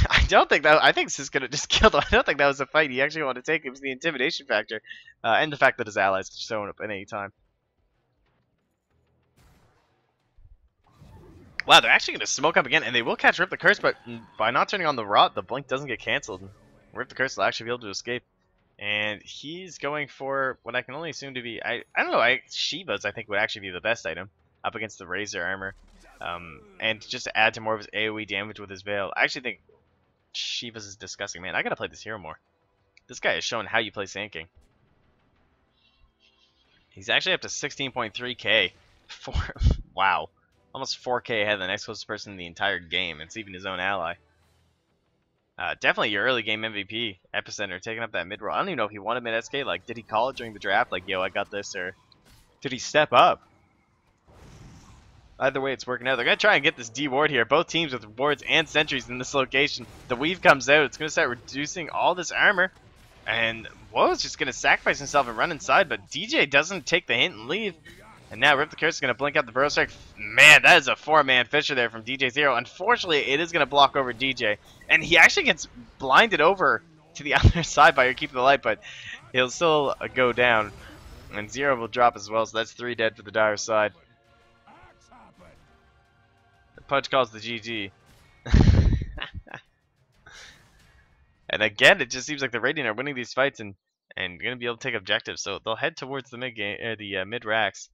A: I don't think that. I think Sys could have just killed him. I don't think that was a fight he actually wanted to take. It was the intimidation factor, and the fact that his allies could show up at any time. Wow, they're actually going to smoke up again, and they will catch Rip the Curse, but by not turning on the Rot, the Blink doesn't get canceled. Rip the Curse will actually be able to escape, and he's going for what I can only assume to be. I don't know. Shiva's I think would actually be the best item up against the Razor armor. And just to add to more of his AoE damage with his Veil. I actually think Shiva's is disgusting. Man, I gotta play this hero more. This guy is showing how you play Sand King. He's actually up to 16.3k. Wow. Almost 4k ahead of the next closest person in the entire game. It's even his own ally. Definitely your early game MVP, Epicenter, taking up that mid roll. I don't even know if he wanted mid SK. Like, did he call it during the draft? Like, yo, I got this, or did he step up? Either way, it's working out. They're going to try and get this D ward here. Both teams with wards and sentries in this location. The weave comes out. It's going to start reducing all this armor. And Woe's just going to sacrifice himself and run inside. But DJ doesn't take the hint and leave. And now Rip the Curse is going to blink out the Burrow Strike. Man, that is a 4-man Fisher there from DJ Zero. Unfortunately, it is going to block over DJ. And he actually gets blinded over to the other side by your Keep the Light. But he'll still go down. And Zero will drop as well. So that's 3 dead for the Dire side. Pudge calls the GG. And again, it just seems like the Radiant are winning these fights and going to be able to take objectives. So they'll head towards the mid game, the mid racks.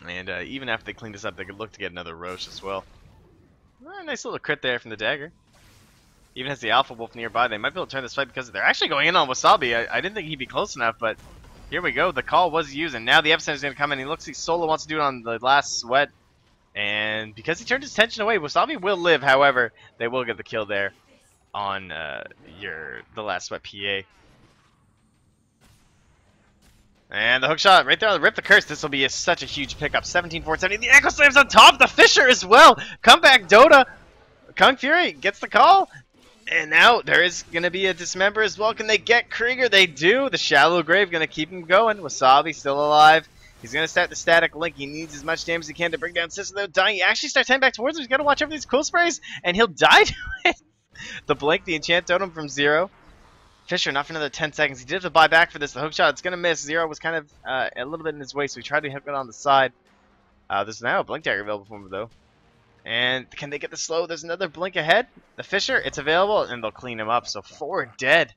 A: And even after they clean this up, they could look to get another Roche as well. Nice little crit there from the dagger. Even has the Alpha Wolf nearby, they might be able to turn this fight because they're actually going in on Wasabi. I didn't think he'd be close enough, but here we go. The call was used, and now the Epicenter is going to come in. He looks like Solo wants to do it on the last sweat. And because he turned his attention away, Wasabi will live. However, they will get the kill there on the last sweat PA. And the hookshot right there on the Rip the Curse. This will be such a huge pickup. 17-470. The Echo Slam's on top. The Fisher as well. Comeback Dota. Kung Fury gets the call. And now there is going to be a Dismember as well. Can they get Krieger? They do. The Shallow Grave going to keep him going. Wasabi still alive. He's going to start the static link. He needs as much damage as he can to bring down Sis without dying. He actually starts heading back towards him. He's got to watch over these cool sprays, and he'll die to it. The blink, the enchant totem from 0. Fisher, not for another 10 seconds. He did have to buy back for this. The hookshot, it's going to miss. 0 was kind of a little bit in his way, so he tried to hook it on the side. There's now a blink dagger available for him, though. And can they get the slow? There's another blink ahead. The Fisher, it's available, and they'll clean him up. So 4 dead.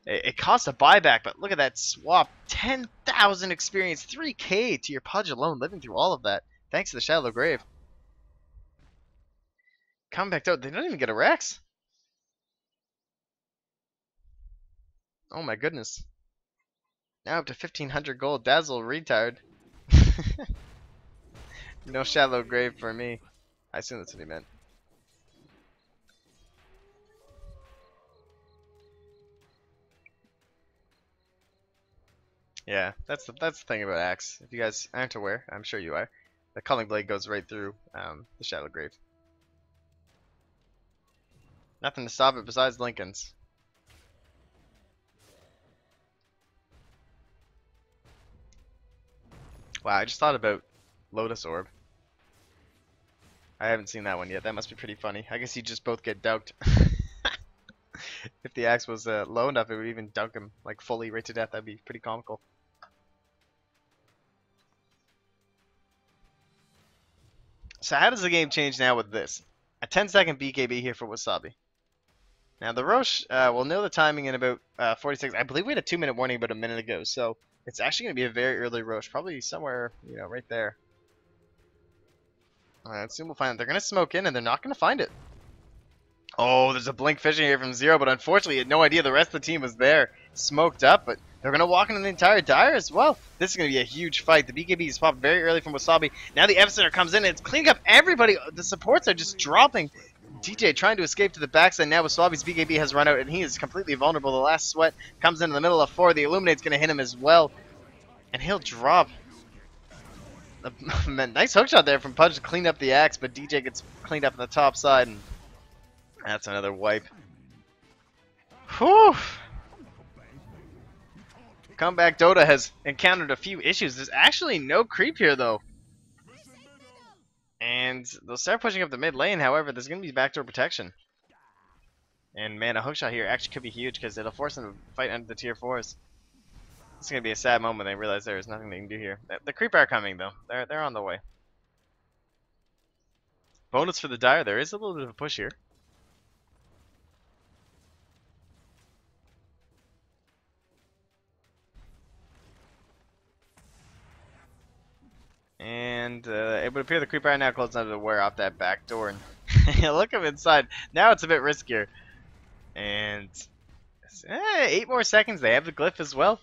A: It costs a buyback, but look at that swap. 10,000 experience, 3K to your Pudge alone, living through all of that. Thanks to the Shallow Grave. Come back out. They don't even get a Rex. Oh my goodness. Now up to 1,500 gold. Dazzle retired. No Shallow Grave for me. I assume that's what he meant. Yeah, that's the thing about Axe. If you guys aren't aware, I'm sure you are. The Culling Blade goes right through the Shallow Grave. Nothing to stop it besides Lincoln's. Wow, I just thought about Lotus Orb. I haven't seen that one yet. That must be pretty funny. I guess you just both get dunked. If the axe was low enough, it would even dunk him like fully right to death. That'd be pretty comical. So how does the game change now with this? A 10-second BKB here for Wasabi. Now the Roche, we'll know the timing in about 46. I believe we had a 2-minute warning about a minute ago, so it's actually going to be a very early Roche, probably somewhere, you know, right there. Alright, soon we'll find it. They're going to smoke in, and they're not going to find it. Oh, there's a blink fishing here from 0, but unfortunately, he had no idea the rest of the team was there. Smoked up, but they're going to walk into the entire Dire as well. This is going to be a huge fight. The BKB is popped very early from Wasabi. Now the Epicenter comes in, and it's cleaning up everybody. The supports are just dropping. DJ trying to escape to the backside. Now Wasabi's BKB has run out, and he is completely vulnerable. The last sweat comes into the middle of 4. The Illuminate's going to hit him as well, and he'll drop. Nice hookshot there from Pudge to clean up the axe, but DJ gets cleaned up on the top side, and that's another wipe. Whew. Comeback Dota has encountered a few issues. There's actually no creep here, though. And they'll start pushing up the mid lane, however, there's going to be backdoor protection. And man, a hookshot here actually could be huge because it'll force them to fight under the tier 4s. It's going to be a sad moment. They realize there is nothing they can do here. The creep are coming, though. They're on the way. Bonus for the Dire. There is a little bit of a push here. And it would appear the creeper are now close enough to wear off that back door. And look at him inside. Now it's a bit riskier. And 8 more seconds. They have the glyph as well.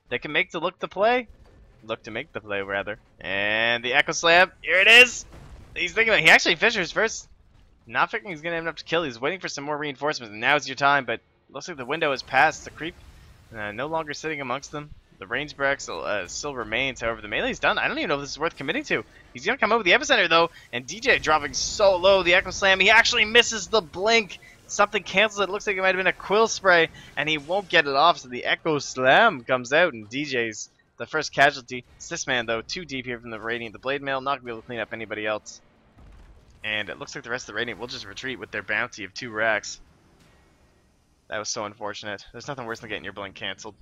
A: They can make the look to play. Look to make the play, rather. And the Echo Slam. Here it is. He's thinking about it. He actually Fishers first. Not thinking he's going to have enough to kill. He's waiting for some more reinforcements. And now's your time. But looks like the window has passed. The creep no longer sitting amongst them. The range break still remains. However, the melee's done. I don't even know if this is worth committing to. He's going to come over the Epicenter, though. And DJ dropping so low. The Echo Slam. He actually misses the blink. Something cancels it. Looks like it might have been a quill spray. And he won't get it off. So the Echo Slam comes out. And DJ's the first casualty. Sysman, though, too deep here from the Radiant. The Blade Mail not going to be able to clean up anybody else. And it looks like the rest of the Radiant will just retreat with their bounty of 2 racks. That was so unfortunate. There's nothing worse than getting your blink canceled.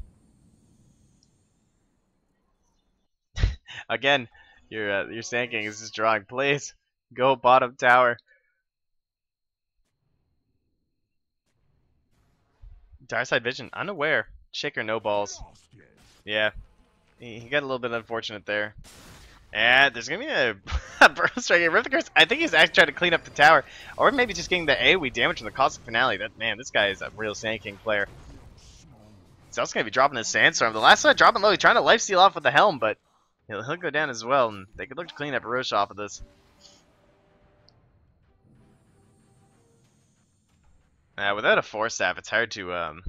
A: Again, your Sand King is just drawing. Please go bottom tower. Direside Vision, unaware. Shaker no balls. Yeah, he got a little bit unfortunate there. And there's gonna be a burst right here. Rifthacurse, I think he's actually trying to clean up the tower, or maybe just getting the AoE damage from the Cosmic Finale. Man, this guy is a real Sand King player. So that's gonna be dropping his Sandstorm. The last one dropping low. He's trying to lifesteal off with the Helm, but he'll go down as well, and they could look to clean up Roche off of this. Without a Force Staff, it's hard to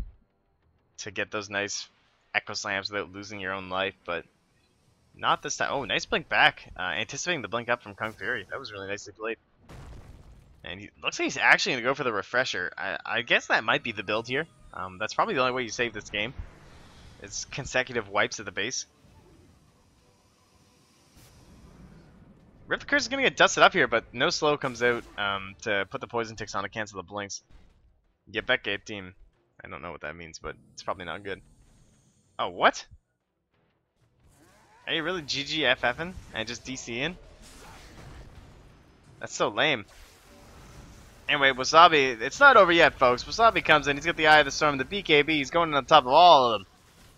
A: get those nice Echo Slams without losing your own life, but not this time. Oh, nice blink back. Anticipating the blink up from Kung Fury. That was really nicely played. And he looks like he's actually going to go for the Refresher. I guess that might be the build here. That's probably the only way you save this game. It's consecutive wipes at the base. Rip the Curse is gonna get dusted up here, but no slow comes out to put the poison ticks on to cancel the blinks. Get back at team. I don't know what that means, but it's probably not good. Oh, what? Are you really GGFFing and just DCing? That's so lame. Anyway, Wasabi, it's not over yet, folks. Wasabi comes in, he's got the Eye of the Storm, the BKB, he's going on top of all of them.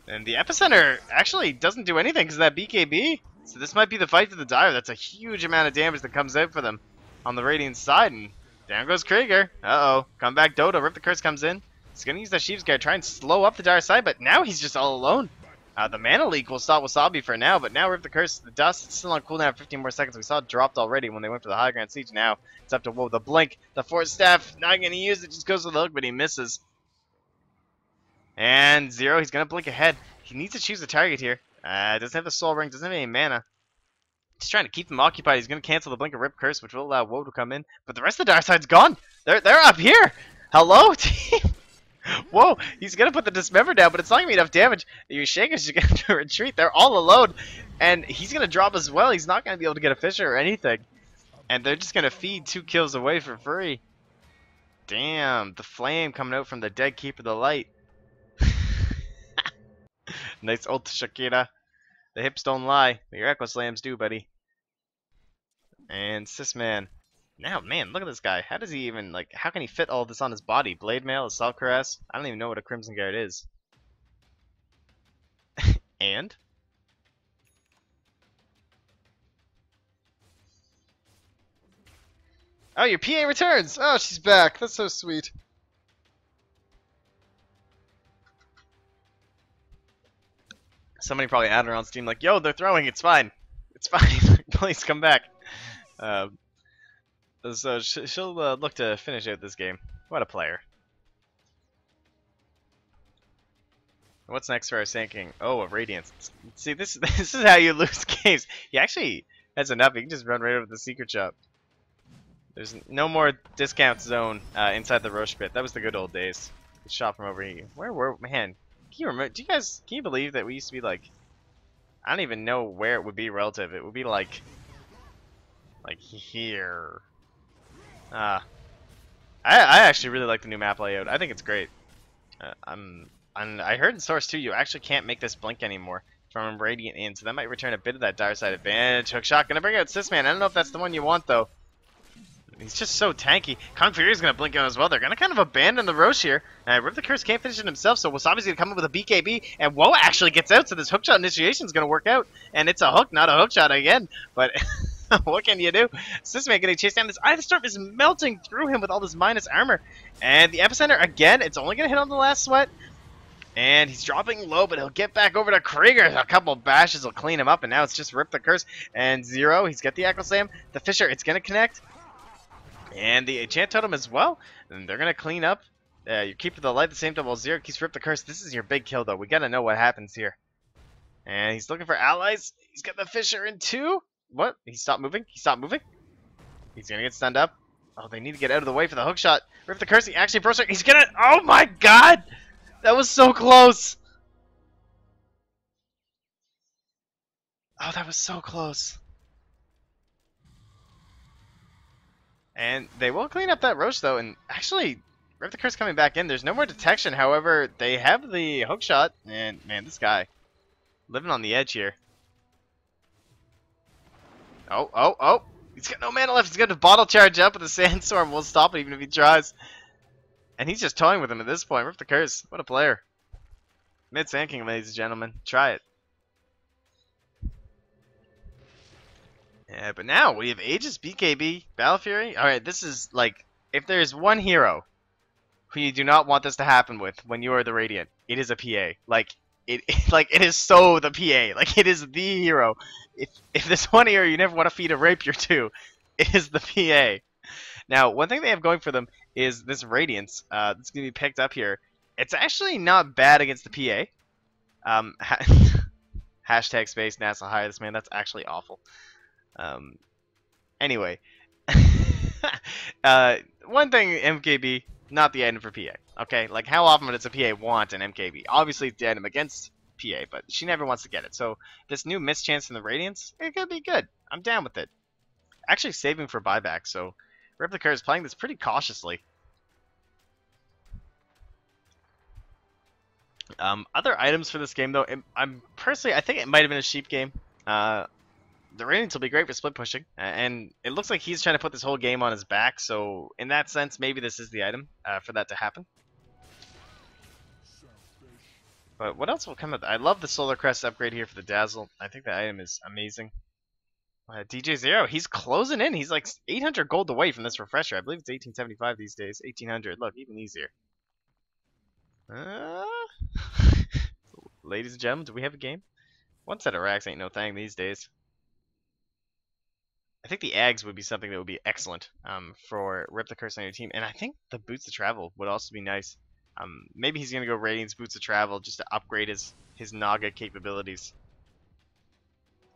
A: And the Epicenter actually doesn't do anything because of that BKB. So this might be the fight for the Dire. That's a huge amount of damage that comes out for them on the Radiant side. And down goes Krieger. Uh-oh. Come back Dota. Rip the Curse comes in. He's going to use that Sheep's Guard, try and slow up the Dire side, but now he's just all alone. The Mana Leak will stop Wasabi for now, but now Rip the Curse, the Dust, it's still on cooldown for 15 more seconds. We saw it dropped already when they went for the High Ground Siege. Now it's up to, whoa, the Blink, the Force Staff, not going to use it, just goes for the hook, but he misses. And Zero, he's going to blink ahead. He needs to choose a target here. Doesn't have the Soul Ring, doesn't have any mana. Just trying to keep them occupied. He's going to cancel the Blink of Rip Curse, which will allow Woe to come in. But the rest of the Dark Side's gone. They're up here. Hello, team. Whoa, he's going to put the Dismember down, but it's not going to be enough damage. Your Shakers are going to retreat. They're all alone. And he's going to drop as well. He's not going to be able to get a Fisher or anything. And they're just going to feed 2 kills away for free. Damn, the flame coming out from the dead Keeper of the Light. Nice ult to Shakira. The hips don't lie. Your Echo Slams do, buddy. And Sysman. Now, man, look at this guy. How does he even, like, how can he fit all this on his body? Blade Mail, Assault Caress? I don't even know what a Crimson Guard is. And? Oh, your PA returns! Oh, she's back. That's so sweet. Somebody probably added her on Steam like, yo, they're throwing, it's fine. It's fine. Please come back. So she'll look to finish out this game. What a player. What's next for our sinking? Oh, a Radiance. See, this is how you lose games. He actually has enough. He can just run right over the Secret Shop. There's no more discount zone inside the Roche Pit. That was the good old days. Shop from over here. Where were, man? Can you remember? Can you believe that we used to be like? I don't even know where it would be relative. It would be like here. I actually really like the new map layout. I think it's great. I heard in Source 2 you actually can't make this blink anymore from Radiant in, so that might return a bit of that Dire Side advantage. Hookshot gonna bring out Sysman. I don't know if that's the one you want though. He's just so tanky. Kong Fury's gonna blink out as well. They're gonna kind of abandon the Roche here. Rip the Curse can't finish it himself, so Wasabi's gonna come in with a BKB, and Woe actually gets out, so this Hookshot initiation is gonna work out. And it's a hook, not a Hookshot again. But what can you do? Sysman getting chased down. This Eye of the Storm is melting through him with all this minus armor. And the Epicenter, again, it's only gonna hit on the last sweat. And he's dropping low, but he'll get back over to Krieger. A couple bashes will clean him up, and now it's just Rip the Curse. And Zero, he's got the Echo Slam. The Fisher, it's gonna connect. And the Enchant Totem as well. And they're going to clean up. You keep the light the same time while Zero keeps Rip the Curse. This is your big kill, though. We got to know what happens here. And he's looking for allies. He's got the Fisher in 2. What? He stopped moving? He stopped moving? He's going to get stunned up. Oh, they need to get out of the way for the Hookshot. Rip the Curse. He actually burst. He's going to... Oh, my God! That was so close. Oh, that was so close. And they will clean up that Roche, though, and actually, Rip the Curse coming back in. There's no more detection, however, they have the Hookshot, and, man, this guy, living on the edge here. Oh, he's got no mana left. He's got to bottle charge up, but the Sandstorm will stop it even if he tries. And he's just toying with him at this point. Rip the Curse, what a player. Mid-Sand King, ladies and gentlemen. Try it. Yeah, but now we have Aegis, BKB, Battle Fury. Alright, this is like, if there's one hero who you do not want this to happen with when you are the Radiant, it is a PA. Like, it is so the PA. Like, it is the hero. If there's one hero you never want to feed a rapier to, it is the PA. Now, one thing they have going for them is this Radiance that's going to be picked up here. It's actually not bad against the PA. Hashtag space NASA hire this man. That's actually awful. Anyway, one thing, MKB, not the item for PA. Okay, like how often does a PA want an MKB? Obviously, it's the item against PA, but she never wants to get it. So this new mischance in the Radiance, it could be good. I'm down with it. actually saving for buyback, so Replica is playing this pretty cautiously. Other items for this game, though, I think it might have been a sheep game. The ratings will be great for split pushing, and it looks like he's trying to put this whole game on his back, so in that sense, maybe this is the item for that to happen. But what else will come of that? I love the Solar Crest upgrade here for the Dazzle. I think the item is amazing. DJ Zero, he's closing in. He's like 800 gold away from this refresher. I believe it's 1875 these days. 1800. Look, even easier. Ladies and gentlemen, do we have a game? One set of racks ain't no thing these days. I think the Ags would be something that would be excellent for Rip the Curse on your team. And I think the Boots of Travel would also be nice. Maybe he's going to go Radiance Boots of Travel just to upgrade his Naga capabilities.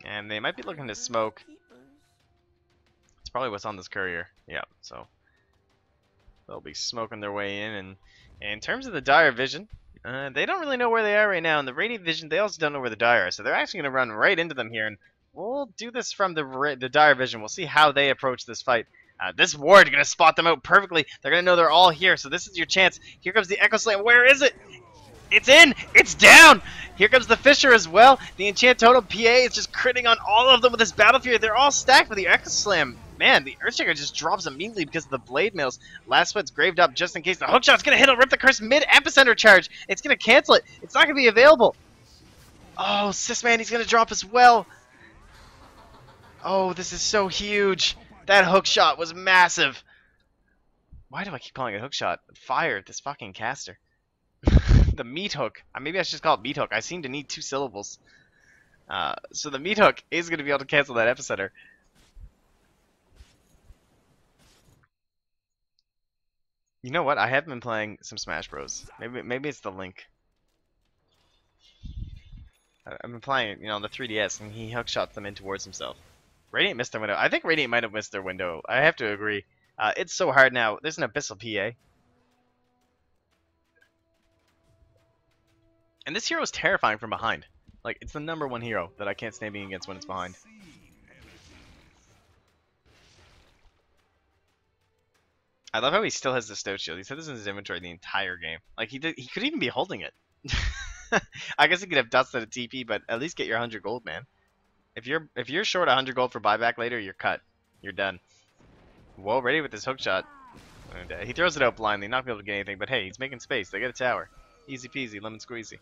A: And they might be looking to smoke. It's probably what's on this courier. Yeah, so they'll be smoking their way in. And in terms of the Dire Vision, they don't really know where they are right now. And the Radiant Vision, they also don't know where the Dire are. So they're actually going to run right into them here. And we'll do this from the Dire Vision. We'll see how they approach this fight. This ward is going to spot them out perfectly. They're going to know they're all here. So this is your chance. Here comes the Echo Slam. Where is it? It's in! It's down! Here comes the Fisher as well. The Enchant Totem PA is just critting on all of them with this Battle Fury. They're all stacked with the Echo Slam. Man, the Earthshaker just drops immediately because of the Blade Mails. Last Sweat's graved up just in case. The Hookshot's going to hit a Rip the Curse mid-epicenter charge. It's going to cancel it. It's not going to be available. Oh, Sysman, he's going to drop as well. Oh, this is so huge. That Hookshot was massive. Why do I keep calling it Hookshot? Fire this fucking caster. The meat hook. Maybe I should just call it meat hook. I seem to need 2 syllables. So the meat hook is going to be able to cancel that epicenter. You know what? I have been playing some Smash Bros. Maybe it's the link. I've been playing, you know, on the 3DS, and he hookshot them in towards himself. Radiant missed their window. I think Radiant might have missed their window. I have to agree. It's so hard now. There's an Abyssal PA. And this hero is terrifying from behind. Like, it's the #1 hero that I can't stand being against when it's behind. I love how he still has the Stoat Shield. He said this in his inventory the entire game. Like, he could even be holding it. I guess he could have dusted a TP, but at least get your 100 gold, man. If you're short 100 gold for buyback later, you're cut. You're done. Well, ready with this hookshot. And, he throws it out blindly, not be able to get anything, but hey, he's making space. They get a tower. Easy peasy, lemon squeezy.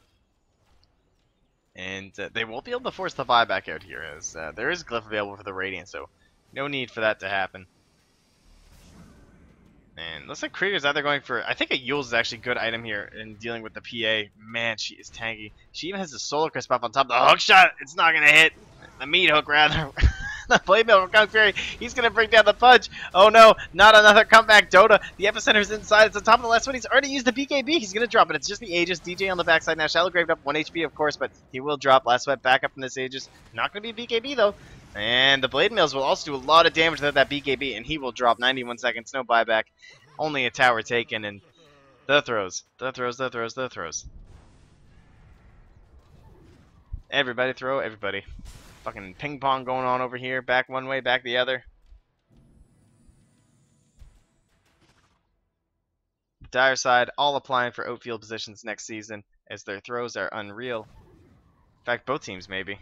A: And they won't be able to force the buyback out here, as there is Glyph available for the Radiant, so no need for that to happen. And looks like Krieger's either going for... I think a Yule's is actually a good item here in dealing with the PA. Man, she is tanky. She even has the Solar Crisp up on top. The hookshot, it's not going to hit. The meat hook, rather. The Blade Mail from Kung Fury. He's going to bring down the punch. Oh no, not another comeback Dota. The Epicenter's inside. It's on top of the last one. He's already used the BKB. He's going to drop it. It's just the Aegis. DJ on the backside now. Shallow Graved up 1 HP, of course, but he will drop. Last Sweat back up from this Aegis. Not going to be a BKB, though. And the Blade Mails will also do a lot of damage without that BKB, and he will drop 91 seconds. No buyback. Only a tower taken, and the throws. The throws, the throws, the throws. Everybody throw, everybody. Fucking ping pong going on over here. Back one way, back the other. Dire side, all applying for outfield positions next season, as their throws are unreal. In fact, both teams maybe.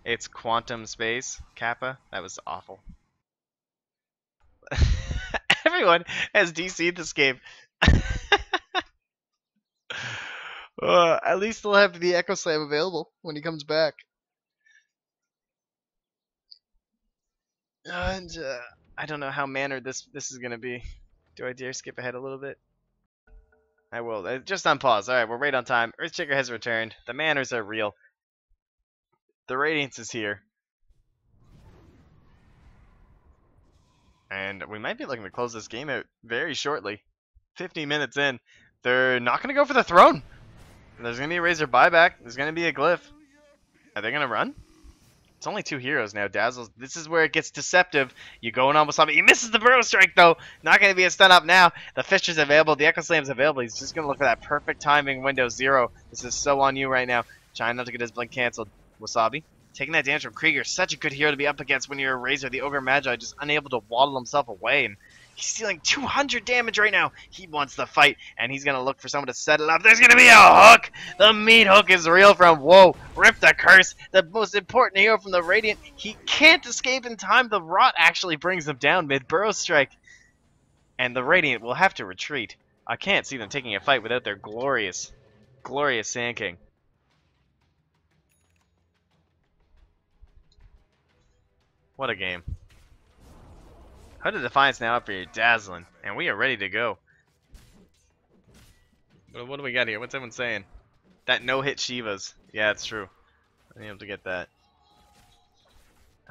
A: It's Quantum Space, Kappa. That was awful. Everyone has DC'd this game. At least they'll have the Echo Slam available when he comes back. And I don't know how mannered this is gonna be. Do I dare skip ahead a little bit? I will. Just on pause. Alright, we're right on time. Earthshaker has returned. The manners are real. The Radiance is here. And we might be looking to close this game out very shortly. 15 minutes in. They're not going to go for the throne. There's going to be a Razor buyback. There's going to be a Glyph. Are they going to run? It's only 2 heroes now. Dazzles. This is where it gets deceptive. You going on with something. He misses the Burrow Strike, though. Not going to be a stun up now. The Fisher's available. The Echo Slam's available. He's just going to look for that perfect timing window. 0. This is so on you right now. Trying not to get his blink canceled. Wasabi. Taking that damage from Krieger, such a good hero to be up against when you're a Razor. The Ogre Magi just unable to waddle himself away, and he's dealing 200 damage right now. He wants the fight, and he's going to look for someone to set it up. There's going to be a hook! The meat hook is real from, whoa, Rip the Curse, the most important hero from the Radiant. He can't escape in time. The Rot actually brings him down mid-Burrow Strike, and the Radiant will have to retreat. I can't see them taking a fight without their glorious, glorious Sand King. What a game. Hood of Defiance now up for your Dazzling, and we are ready to go. What do we got here? What's everyone saying? That no-hit Shivas. Yeah, it's true. I'm able to get that.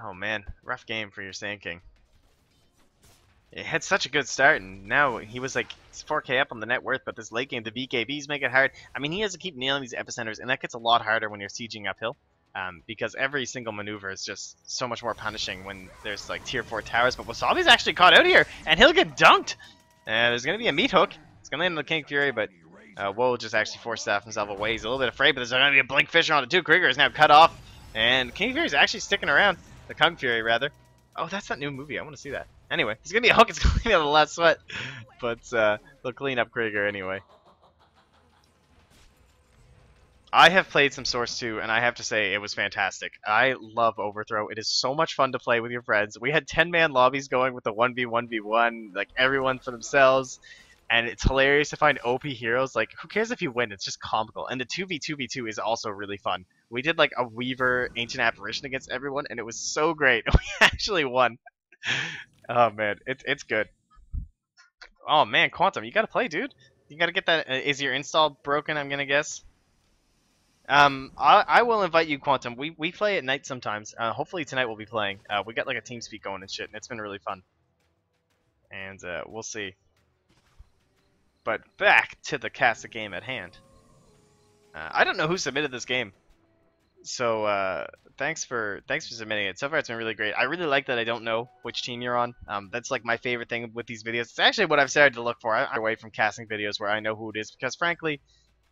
A: Oh man, rough game for your Sand King. It had such a good start, and now he was like 4k up on the net worth, but this late game, the BKBs make it hard. I mean, he has to keep nailing these epicenters, and that gets a lot harder when you're sieging uphill. Because every single maneuver is just so much more punishing when there's like tier 4 towers. But Wasabi's actually caught out here, and he'll get dunked. There's going to be a meat hook. It's going to land on the King Fury, but Woe just actually forced himself away. He's a little bit afraid, but there's going to be a Blink Fisher on it too. Krieger is now cut off, and King Fury's actually sticking around. The Kung Fury, rather. Oh, that's that new movie. I want to see that. Anyway, it's going to be a hook. It's going to be on the last sweat. But they'll clean up Krieger anyway. I have played some Source 2, and I have to say it was fantastic. I love Overthrow. It is so much fun to play with your friends. We had 10-man lobbies going with the 1v1v1, like everyone for themselves, and it's hilarious to find OP heroes. Like, who cares if you win? It's just comical. And the 2v2v2 is also really fun. We did like a Weaver Ancient Apparition against everyone, and it was so great. We actually won. Oh man, it's good. Oh man, Quantum, you gotta play, dude. You gotta get that. Is your install broken? I'm gonna guess. I will invite you, Quantum. We play at night sometimes. Hopefully tonight we'll be playing. We got like a TeamSpeak going and shit, and it's been really fun. And we'll see. But back to the cast game at hand. I don't know who submitted this game, so thanks for submitting it. So far it's been really great. I really like that I don't know which team you're on. That's like my favorite thing with these videos. It's actually what I've started to look for. I'm away from casting videos where I know who it is, because frankly,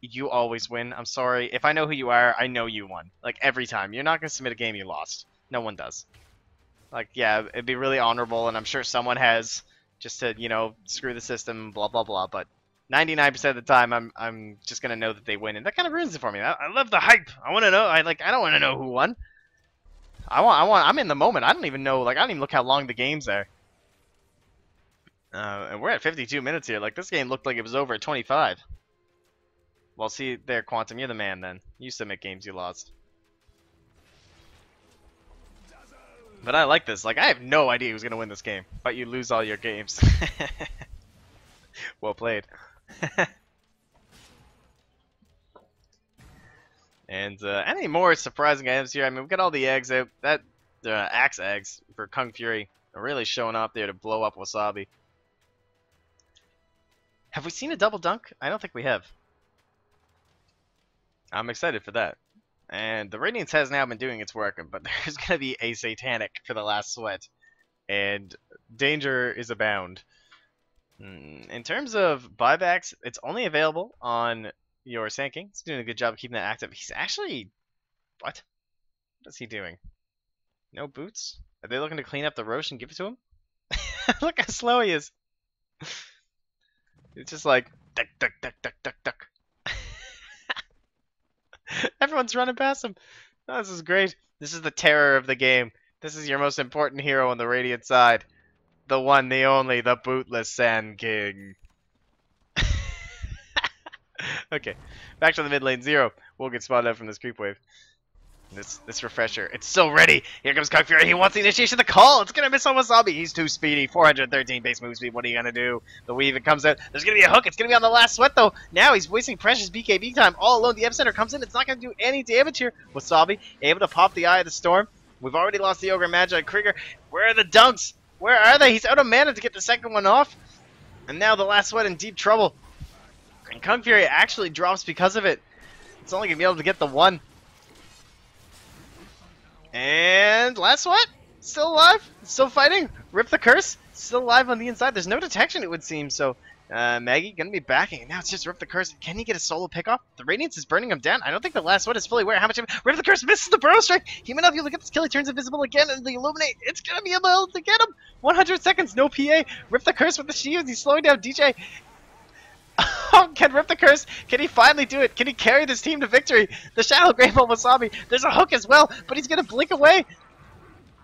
A: you always win. I'm sorry. If I know who you are, I know you won. Like, every time. You're not going to submit a game you lost. No one does. Like, yeah, it'd be really honorable, and I'm sure someone has, just to, you know, screw the system, blah, blah, blah. But 99% of the time, I'm just going to know that they win, and that kind of ruins it for me. I love the hype. I want to know. I don't want to know who won. I'm in the moment. I don't even know. Like, I don't even look how long the games are. And we're at 52 minutes here. Like, this game looked like it was over at 25. Well, see there, Quantum, you're the man then. You submit games you lost. But I like this. Like, I have no idea who's going to win this game, but you lose all your games. Well played. And any more surprising items here? I mean, we've got all the eggs out. That axe eggs for Kung Fury are really showing up there to blow up Wasabi. Have we seen a double dunk? I don't think we have. I'm excited for that. And the Radiance has now been doing its work, but there's going to be a Satanic for the last sweat. And danger is abound. In terms of buybacks, it's only available on your Sand King. He's doing a good job of keeping that active. He's actually... What? What is he doing? No boots? Are they looking to clean up the Roche and give it to him? Look how slow he is. It's just like... Duck, duck, duck, duck, duck, duck. Everyone's running past him. Oh, this is great. This is the terror of the game. This is your most important hero on the Radiant side. The one, the only, the bootless Sand King. Okay, back to the mid lane. Zero. We'll get spotted out from this creep wave. This refresher. It's still ready. Here comes Kung Fury. He wants the initiation of the call. It's going to miss on Wasabi. He's too speedy. 413 base move speed. What are you going to do? The weave, it comes out. There's going to be a hook. It's going to be on the last sweat, though. Now he's wasting precious BKB time all alone. The epicenter comes in. It's not going to do any damage here. Wasabi able to pop the Eye of the Storm. We've already lost the Ogre Magi. Krieger, where are the dunks? Where are they? He's out of mana to get the second one off. And now the last sweat in deep trouble. And Kung Fury actually drops because of it. It's only going to be able to get the one. And last sweat, still alive, still fighting. Rip the Curse, still alive on the inside. There's no detection, it would seem. So Maggie gonna be backing. Now it's just Rip the Curse. Can he get a solo pickoff? The Radiance is burning him down. I don't think the last one is fully aware how much. Rip the Curse misses the Burrow Strike. He may not be able to get this kill. He turns invisible again, and the Illuminate. It's gonna be able to get him. 100 seconds, no PA. Rip the Curse with the shields. He's slowing down DJ. Can Rip the Curse? Can he finally do it? Can he carry this team to victory? The Shadow Grave on Wasabi. There's a hook as well, but he's gonna blink away.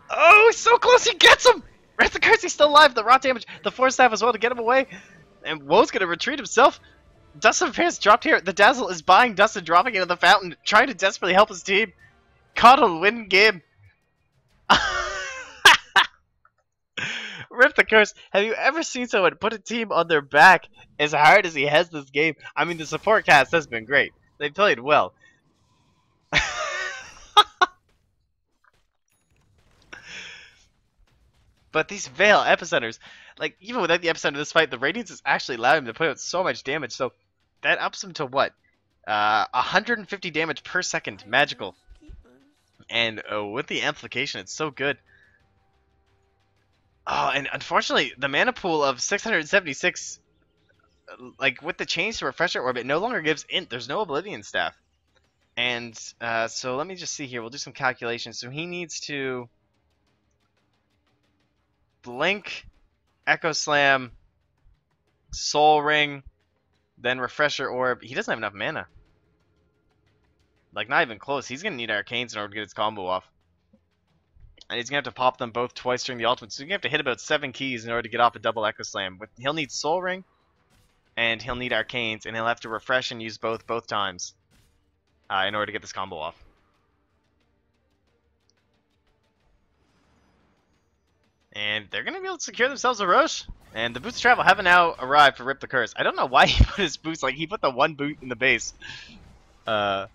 A: Oh, so close. He gets him. Rip the Curse. He's still alive. The rot damage. The Force Staff as well to get him away. And Woe's gonna retreat himself. Dustin Pierce dropped here. The Dazzle is buying Dustin, dropping into the fountain, trying to desperately help his team. Coddle win game. Rip the Curse. Have you ever seen someone put a team on their back as hard as he has this game? I mean, the support cast has been great. They played well. But these Veil Epicenters, like, even without the epicenter of this fight, the Radiance is actually allowing him to put out so much damage. So that ups him to what? 150 damage per second, magical. And with the amplification, it's so good. Oh, and unfortunately, the mana pool of 676, like, with the change to Refresher Orb, it no longer gives Int. There's no Oblivion Staff. And so let me just see here. We'll do some calculations. So he needs to Blink, Echo Slam, Soul Ring, then Refresher Orb. He doesn't have enough mana. Like, not even close. He's going to need Arcanes in order to get his combo off. And he's going to have to pop them both twice during the ultimate. So he's going to have to hit about 7 keys in order to get off a double Echo Slam. He'll need Soul Ring, and he'll need Arcanes, and he'll have to refresh and use both times in order to get this combo off. And they're going to be able to secure themselves a Roche. And the boots of travel haven't now arrived for Rip the Curse. I don't know why he put his boots, like, he put the one boot in the base. And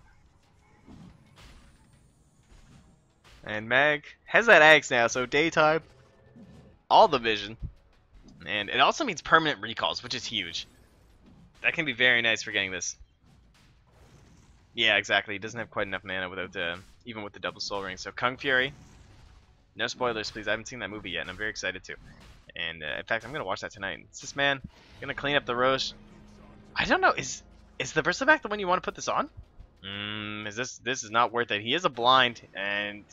A: Mag has that axe now, so daytime, all the vision. And it also means permanent recalls, which is huge. That can be very nice for getting this. Yeah, exactly. He doesn't have quite enough mana without even with the double soul ring. So Kung Fury. No spoilers, please. I haven't seen that movie yet, and I'm very excited to. And in fact, I'm gonna watch that tonight. It's this man gonna clean up the Roche. I don't know. Is the Bristleback the one you want to put this on? This is not worth it. He is a blind, and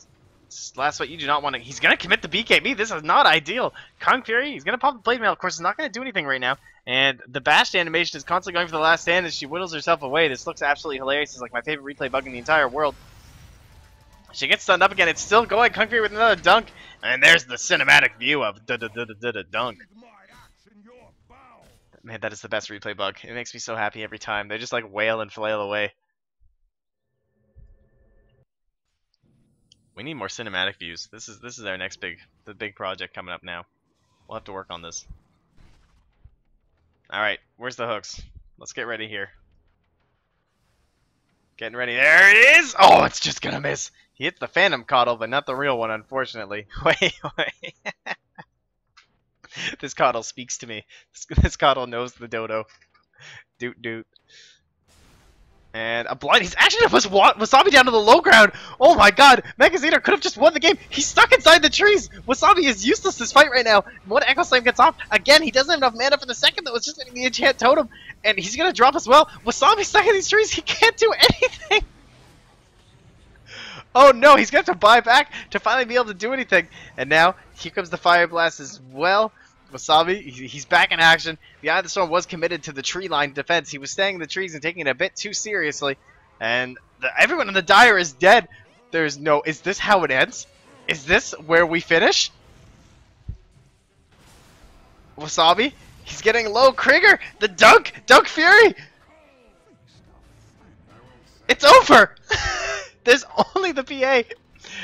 A: last fight you do not want to. He's gonna commit the BKB. This is not ideal. Kung Fury. He's gonna pop the blade mail. Of course, it's not gonna do anything right now. And the bashed animation is constantly going for the last stand as she whittles herself away. This looks absolutely hilarious. It's like my favorite replay bug in the entire world. She gets stunned up again. It's still going. Kung Fury with another dunk. And there's the cinematic view of dunk. Man, that is the best replay bug. It makes me so happy every time. They just like wail and flail away. We need more cinematic views. This is our next big project coming up now. We'll have to work on this. Alright, where's the hooks? Let's get ready here. Getting ready. There it is! Oh, it's just gonna miss. He hits the Phantom Coddle, but not the real one, unfortunately. Wait. This Coddle speaks to me. This Coddle knows the dodo. Doot. And a blind. He's actually pushed Wasabi down to the low ground. Oh my god. Megazeter could have just won the game. He's stuck inside the trees. Wasabi is useless this fight right now. One Echo Slam gets off. Again, he doesn't have enough mana for the second that was just getting the enchant totem. And he's going to drop as well. Wasabi's stuck in these trees. He can't do anything. Oh no, he's going to have to buy back to finally be able to do anything. And now, here comes the Fire Blast as well. Wasabi, he's back in action. The Eye of the Storm was committed to the tree line defense. He was staying in the trees and taking it a bit too seriously. And everyone in the Dire is dead. There's no... Is this how it ends? Is this where we finish? Wasabi, he's getting low. Krieger, the dunk! Dunk Fury! It's over! There's only the PA.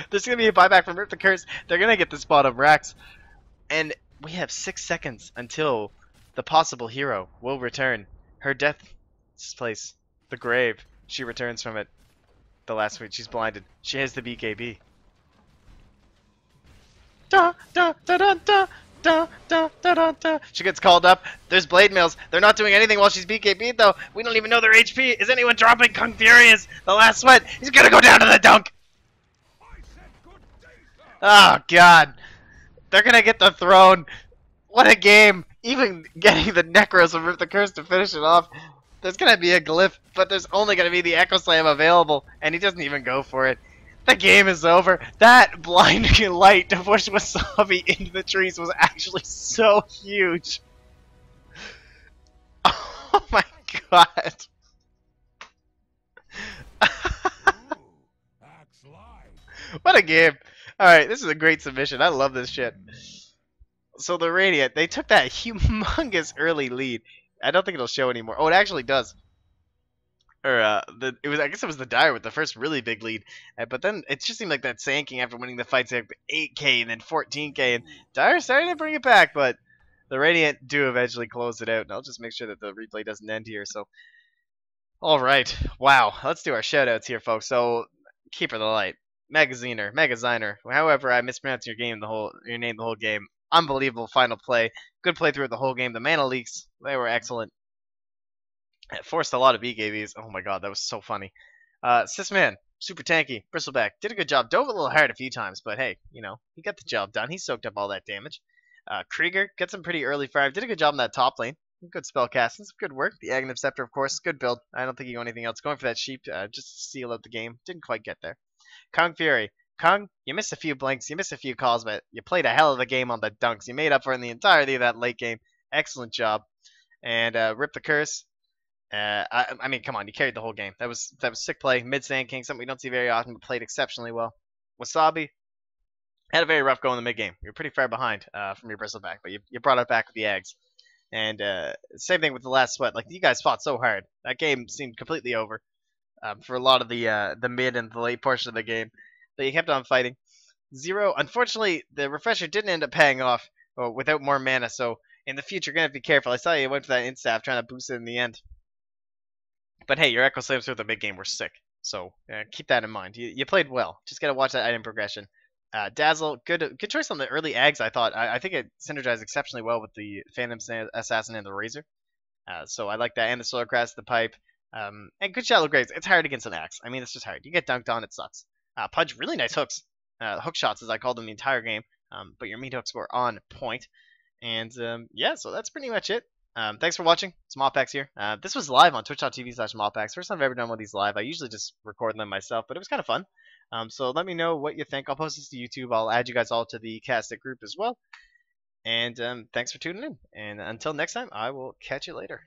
A: There's going to be a buyback from Rip the Curse. They're going to get this bottom racks. And... we have 6 seconds until the possible hero will return. Her death place, the grave. She returns from it. The last week, she's blinded. She has the BKB. She gets called up. There's blade mails. They're not doing anything while she's BKB'd though. We don't even know their HP. Is anyone dropping? Kung Furious, the last sweat. He's gonna go down to the dunk. Oh god. They're gonna get the throne. What a game. even getting the Necros and Rip the Curse to finish it off. There's gonna be a glyph, but there's only gonna be the Echo Slam available, and he doesn't even go for it. The game is over. That blinding light to push Wasabi into the trees was actually so huge. Oh my god.
B: Axe live.
A: What a game. Alright, this is a great submission. I love this shit. So the Radiant, they took that humongous early lead. I don't think it'll show anymore. Oh, it actually does. Or I guess it was the Dire with the first really big lead. But then it just seemed like that Sand King after winning the fights like 8k and then 14k, and Dire starting to bring it back, but the Radiant do eventually close it out. And I'll just make sure that the replay doesn't end here. So, all right, wow, let's do our shoutouts here, folks. So, Keeper of the Light, Megaziner, however I mispronounced your name the whole game. Unbelievable final play. Good play throughout the whole game. The mana leaks, they were excellent. It forced a lot of BKBs. Oh my god, that was so funny. Sisman, super tanky. Bristleback, did a good job. Dove a little hard a few times, but hey, you know, he got the job done. He soaked up all that damage. Krieger, got some pretty early fire. Did a good job in that top lane. Good spell casting. Some good work. The Aghanim Scepter, of course. Good build. I don't think you go anything else. Going for that sheep just to seal out the game. Didn't quite get there. Kong Fury. Kong, you missed a few blinks. You missed a few calls, but you played a hell of a game on the dunks. You made up for it in the entirety of that late game. Excellent job. And Rip the Curse. I mean, come on, you carried the whole game. That was sick play. Mid Sand King, something we don't see very often, but played exceptionally well. Wasabi had a very rough go in the mid game. You were pretty far behind from your Bristleback, but you brought it back with the eggs. And same thing with the last sweat. Like, you guys fought so hard. That game seemed completely over for a lot of the mid and the late portion of the game. But you kept on fighting. Zero, unfortunately, the refresher didn't end up paying off without more mana. So in the future, you're going to have to be careful. I saw you went for that instaff trying to boost it in the end. But hey, your Echo Slams through the mid game were sick. So keep that in mind. You played well. Just got to watch that item progression. Dazzle, good choice on the early Ags, I thought. I think it synergized exceptionally well with the Phantom Assassin and the Razor. So I like that. And the Solar Crest, the Pipe. And good Shallow Graves. It's hard against an Axe. I mean, it's just hard. You get dunked on, it sucks. Pudge, really nice hooks. Hook shots, as I called them the entire game. But your meat hooks were on point. And yeah, so that's pretty much it. Thanks for watching. Smallpacks here. This was live on twitch.tv/Smallpacks. First time I've ever done one of these live. I usually just record them myself, but it was kind of fun. So let me know what you think. I'll post this to YouTube. I'll add you guys all to the CastIt group as well. And thanks for tuning in. And until next time, I will catch you later.